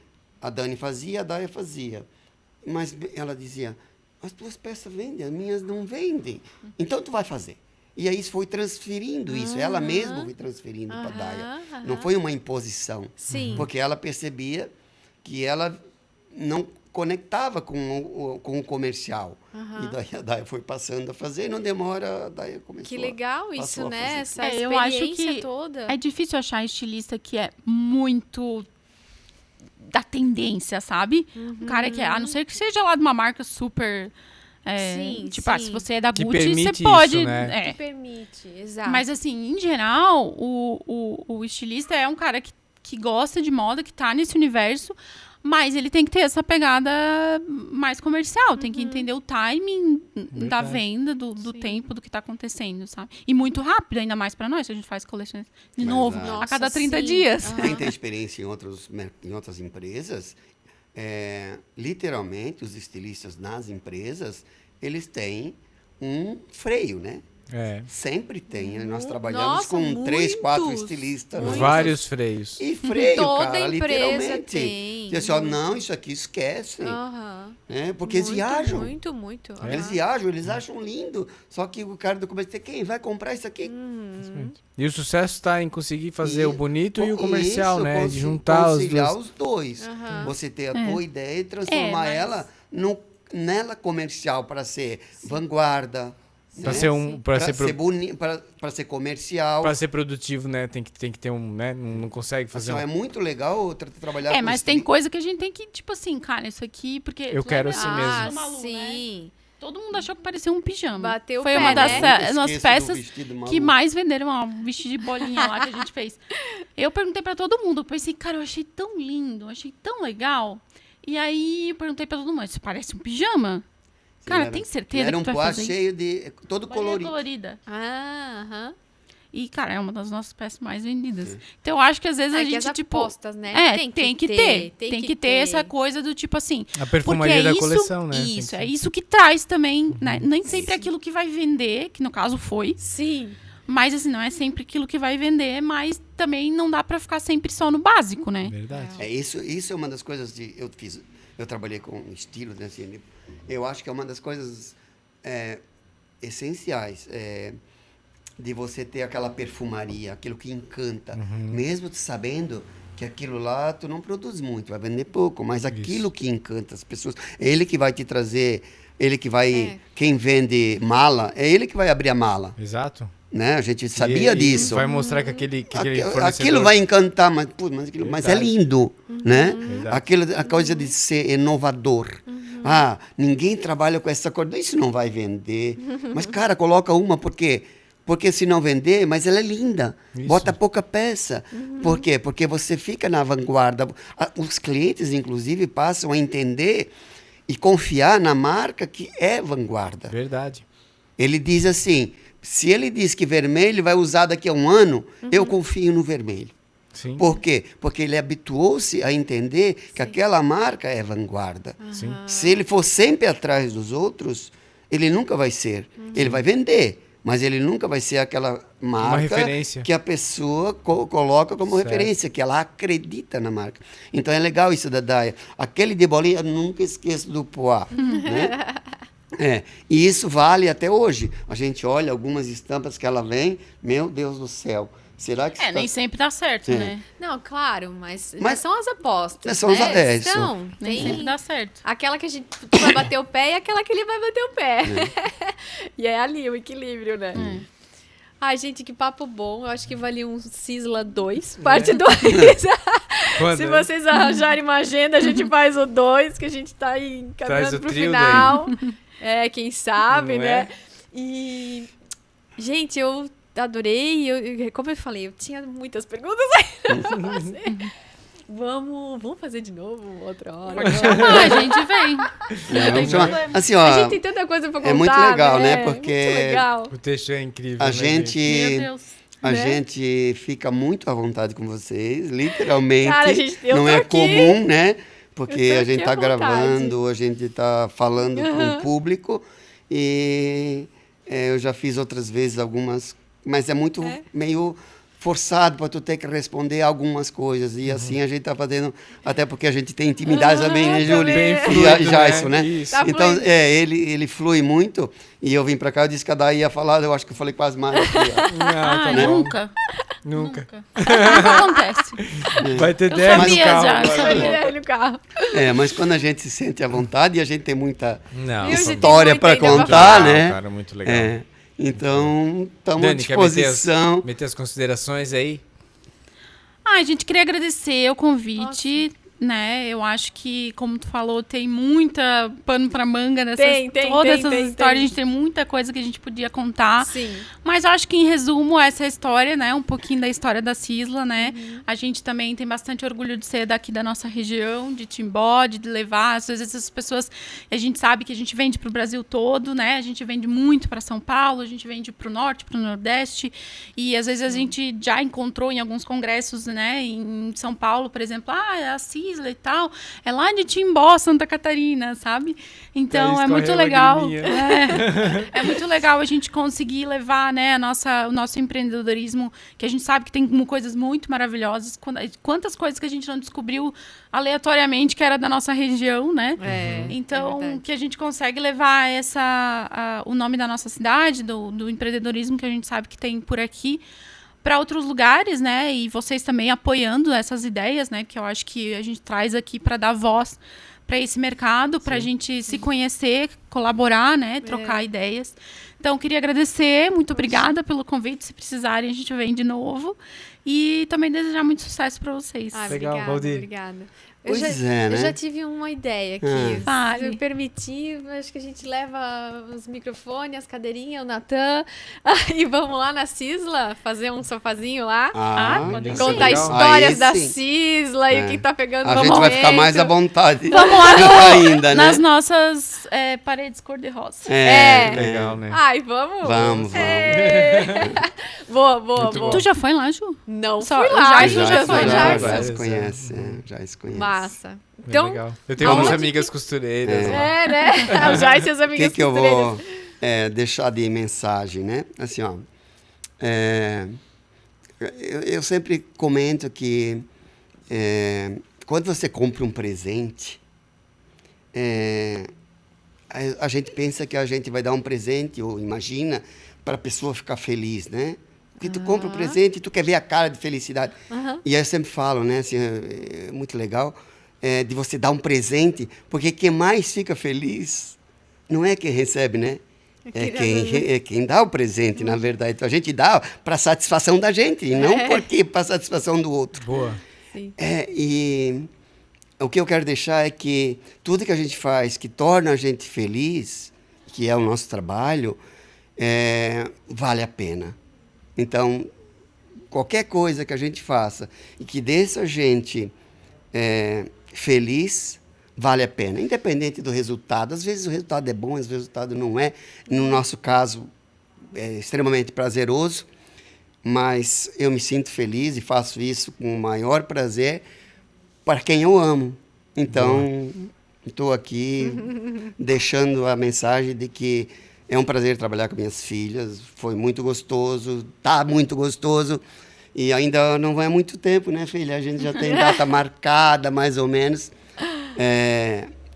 a Dani fazia, a Day fazia. Mas ela dizia: as tuas peças vendem, as minhas não vendem. Então tu vai fazer. E aí foi transferindo isso. Ela mesma foi transferindo para a Daya. Não foi uma imposição. Sim. Porque ela percebia que ela não conectava com o comercial. E daí a Daya foi passando a fazer, e não demora, a Daya começou. Que legal passou isso, a né? fazer. Essa Eu acho experiência que toda. é difícil achar estilista que é muito da tendência, sabe? Um cara que a não ser que seja lá de uma marca super... Sim, tipo, sim. se você é da Que Gucci, você permite pode... isso, né? Que permite, exato. Mas assim, em geral, o estilista é um cara que gosta de moda, que tá nesse universo, mas ele tem que ter essa pegada mais comercial, tem que entender o timing da venda, do tempo, do que tá acontecendo, sabe? E muito rápido, ainda mais pra nós, que a gente faz coleções de novo, Exato. a cada Nossa, 30 sim. dias. Quem tem experiência em outras empresas, literalmente, os estilistas nas empresas, eles têm um freio, né? Sempre tem. Nós trabalhamos Nossa, com 3, 4 muitos. estilistas. Vários freios. E freio, Toda cara, empresa literalmente. tem, Diz assim, ó, não, isso aqui esquece. Aham. Né? Porque eles viajam. Muito. Eles viajam, eles acham lindo. Só que o cara do comercial diz, quem vai comprar isso aqui? E o sucesso está em conseguir fazer o bonito e o Isso, comercial, né? De juntar os conciliar dois. os dois. Você ter a tua ideia e transformar mas- ela nela comercial para ser vanguarda. Para né? ser Para ser bonito, para ser comercial. Para ser produtivo, né? Tem que ter um, né? Não consegue fazer Assim, ó, é muito legal trabalhar com Mas tem estilo. coisa que a gente tem que, tipo assim, cara, isso aqui, porque... Eu quero lembra? assim mesmo. Ah, do Malu, né? sim. Todo mundo achou que parecia um pijama. Bateu o Foi pé, uma das né? Nunca umas esqueço do peças vestido Malu. que mais venderam, um vestido de bolinha lá que a gente fez. Eu perguntei pra todo mundo, eu pensei, cara, eu achei tão lindo, eu achei tão legal. E aí eu perguntei pra todo mundo, isso parece um pijama? Sim, Cara, tem certeza era que um tu vai poá fazer isso? cheio de... todo Bolinha colorido. colorida. Aham. E, cara, é uma das nossas peças mais vendidas. Então, eu acho que às vezes a É que gente, as tipo... apostas, né? Tem que ter. Tem que ter essa coisa do tipo assim... A perfumaria porque é da isso, coleção, né? Tem que Isso, ser. é isso que traz também, né? Nem sempre é aquilo que vai vender, que no caso foi. Sim. Mas, assim, não é sempre aquilo que vai vender, mas também não dá pra ficar sempre só no básico, né? Verdade. Isso é uma das coisas que eu trabalhei com estilo, né? Assim, eu acho que é uma das coisas essenciais de você ter aquela perfumaria, aquilo que encanta, mesmo tu sabendo que aquilo lá tu não produz muito, vai vender pouco, mas aquilo que encanta as pessoas, é ele que vai te trazer, ele que vai, quem vende mala, é ele que vai abrir a mala, Exato. né? A gente sabia disso. Vai mostrar que aquele fornecedor... Aquilo vai encantar, mas é lindo, né? Verdade. A coisa de ser inovador. Ah, ninguém trabalha com essa cor, isso não vai vender. Mas, cara, coloca uma, por quê? Porque se não vender, mas ela é linda. Isso. Bota pouca peça. Por quê? Porque você fica na vanguarda. Os clientes, inclusive, passam a entender e confiar na marca que é vanguarda. Verdade. Ele diz assim, se ele diz que vermelho vai usar daqui a um ano, eu confio no vermelho. Sim. Por quê? Porque ele habituou-se a entender que aquela marca é vanguarda. Sim. Se ele for sempre atrás dos outros, ele nunca vai ser. Ele vai vender, mas ele nunca vai ser aquela marca referência. que a pessoa coloca como Certo. referência, que ela acredita na marca. Então é legal isso da Daya. Aquele de bolinha, eu nunca esqueço do Poá. Né? E isso vale até hoje. A gente olha algumas estampas que ela vem, meu Deus do céu. Será que Nem sempre dá certo, né? Não, claro, mas Mas são as apostas. são né? isso. Nem sempre dá certo. Aquela que tu vai bater o pé e aquela que ele vai bater o pé. E é ali o equilíbrio, né? Ai, gente, que papo bom. Eu acho que valia um Cisla 2, parte 2. Se vocês arranjarem uma agenda, a gente faz o 2, que a gente tá aí encaminhando pro final. Quem sabe, Não né? E, gente, eu adorei. Como eu falei, eu tinha muitas perguntas aí pra você. Vamos fazer de novo outra hora. Pode chamar, a gente vem. Vamos chamar. Assim, ó, A gente tem tanta coisa pra contar. é muito legal, né? Porque muito legal. O texto é incrível. a né, gente... Meu Deus. A Né? gente fica muito à vontade com vocês, literalmente. Cara, eu não tô é aqui. comum, né? Porque Eu tô a gente aqui à está vontade. gravando, a gente está falando para um público. E eu já fiz outras vezes algumas, mas é muito meio forçado para tu ter que responder algumas coisas. E assim a gente está fazendo, até porque a gente tem intimidade também, né, Júlia? Bem E fluido, Jason, né? né? Isso. Tá Então, fluindo. ele flui muito. E eu vim para cá, eu disse que a Daí ia falar, eu acho que eu falei quase mais aqui, ó. tá bom. Nunca. Nunca. Nunca acontece. Vai ter Eu 10 no sabia carro. já, eu agora. sabia. No carro. Mas quando a gente se sente à vontade, e a gente tem muita Não, Viu, gente? história Tem para muita ainda pra contar, falar. né? Cara, muito legal. Então, estamos à Dani, quer meter disposição. meter as considerações aí? A gente queria agradecer o convite, né? Eu acho que, como tu falou, tem muita pano pra manga nessas todas essas histórias. A gente tem muita coisa que a gente podia contar. Sim. Mas eu acho que, em resumo, essa é a história, né? Um pouquinho da história da Cisla, né? A gente também tem bastante orgulho de ser daqui da nossa região, de Timbó, de levar. Às vezes essas pessoas... A gente sabe que a gente vende para o Brasil todo, né? A gente vende muito para São Paulo, a gente vende para o Norte, para o Nordeste. E, às vezes, a gente já encontrou em alguns congressos, né? Em São Paulo, por exemplo, é a Cisla e tal. É lá de Timbó, Santa Catarina, sabe? Então, Aí é muito escorre a legal. lagriminha. É muito legal a gente conseguir levar, né, o nosso empreendedorismo, que a gente sabe que tem coisas muito maravilhosas. Quantas coisas que a gente não descobriu aleatoriamente que era da nossa região, né? Então, verdade. que a gente consegue levar o nome da nossa cidade, do empreendedorismo que a gente sabe que tem por aqui, para outros lugares, né? E vocês também apoiando essas ideias, né? Que eu acho que a gente traz aqui para dar voz para esse mercado, para a gente se conhecer, colaborar, né? Trocar ideias. Então, queria agradecer, muito obrigada pelo convite. Se precisarem, a gente vem de novo. E também desejar muito sucesso para vocês. Legal, Obrigada, Valdir. obrigada. Pois eu né? já tive uma ideia aqui. Fale. Se me permitir, acho que a gente leva os microfones, as cadeirinhas, o Natan, e vamos lá na Cisla, fazer um sofazinho lá. Pode ser. Contar legal. histórias Aí da sim. Cisla e o que tá pegando A no gente vai ficar mais à momento. vontade. Vamos lá ainda, né? nas nossas paredes cor-de-rosa. Legal, né? Ai, vamos? Vamos. Boa. bom. Tu já foi lá, Ju? Não Só- fui o lá, Jason já foi, já. Já Várias, se conhece. Já se conhece. Massa. Bem Então, legal. Eu tenho umas amigas costureiras lá. né? O Jai e as O amigas que eu costureiras. vou deixar de mensagem, né? Assim, ó. Eu sempre comento que quando você compra um presente, a gente pensa que a gente vai dar um presente, ou imagina, para a pessoa ficar feliz, né? Porque tu compra um presente e tu quer ver a cara de felicidade. E aí eu sempre falo, né? Assim, é muito legal de você dar um presente, porque quem mais fica feliz não é quem recebe, né? É quem dá o presente, na verdade. Então, a gente dá para satisfação da gente, e não porque para satisfação do outro. Boa. Sim. E o que eu quero deixar é que tudo que a gente faz que torna a gente feliz, que é o nosso trabalho, vale a pena. Então, qualquer coisa que a gente faça e que deixe a gente feliz, vale a pena, independente do resultado. Às vezes o resultado é bom, às vezes o resultado não é. No nosso caso, é extremamente prazeroso, mas eu me sinto feliz e faço isso com o maior prazer para quem eu amo. Então, estou aqui deixando a mensagem de que é um prazer trabalhar com minhas filhas. Foi muito gostoso, está muito gostoso. E ainda não é muito tempo, né, filha? A gente já tem data marcada, mais ou menos.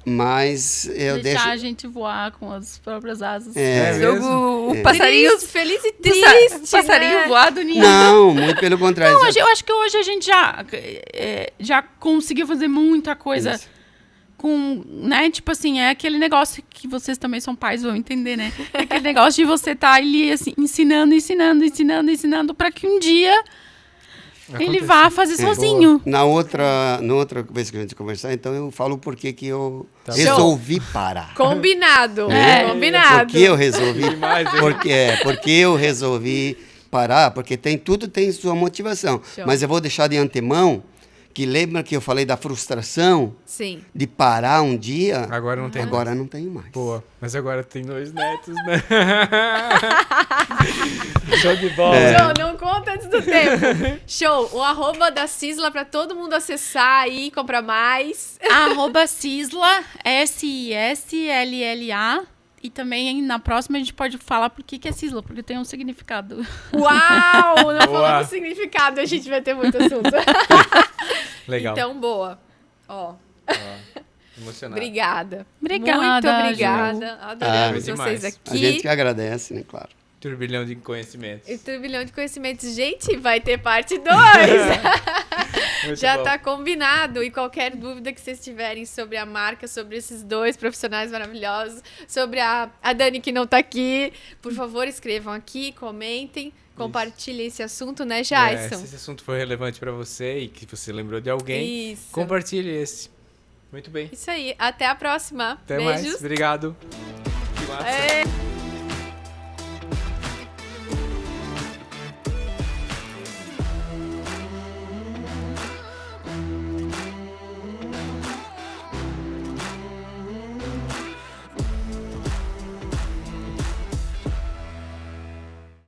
Mas eu Deixar deixo... a gente voar com as próprias asas. É. Jogo É. passarinho, Feliz e triste, passarinho né? voar do ninho. Não, muito pelo contrário. Não, eu acho que hoje a gente já conseguiu fazer muita coisa Isso. com, né? Tipo assim, é aquele negócio que vocês também são pais, vão entender, né? É aquele negócio de você estar ali, assim, ensinando, para que um dia ele vá fazer sozinho. Na outra vez que a gente conversar, então eu falo por que eu Tá resolvi parar. Combinado. É. Combinado. Por que eu resolvi? Demais, hein? Porque eu resolvi parar, porque tudo tem sua motivação. Show. Mas eu vou deixar de antemão que lembra que eu falei da frustração Sim. de parar um dia? Agora não tem Agora não tenho mais. Boa. Mas agora tem 2 netos, né? Show de bola. Show, não conta antes do tempo. Show. O arroba da Sisla pra todo mundo acessar aí, comprar mais. @Sisla, SISLLA. E também na próxima a gente pode falar por que é Sisla, porque tem um significado. Uau! Não Boa. falamos significado, a gente vai ter muito assunto. Legal. Então, boa. Ó, Emocionado. obrigada. Obrigada, Muito obrigada. Adoramos Foi vocês demais. A gente que aqui. agradece, né? Claro. Turbilhão de conhecimentos. E turbilhão de conhecimentos. Gente, vai ter parte 2. Muito Já bom. tá combinado. E qualquer dúvida que vocês tiverem sobre a marca, sobre esses 2 profissionais maravilhosos, sobre a Dani que não tá aqui, por favor, escrevam aqui, comentem, compartilhem esse assunto, né, Jason? Se esse assunto for relevante pra você e que você lembrou de alguém, Isso. compartilhe esse. Muito bem. Isso aí. Até a próxima. Até Beijos. mais. Obrigado. Que massa. É.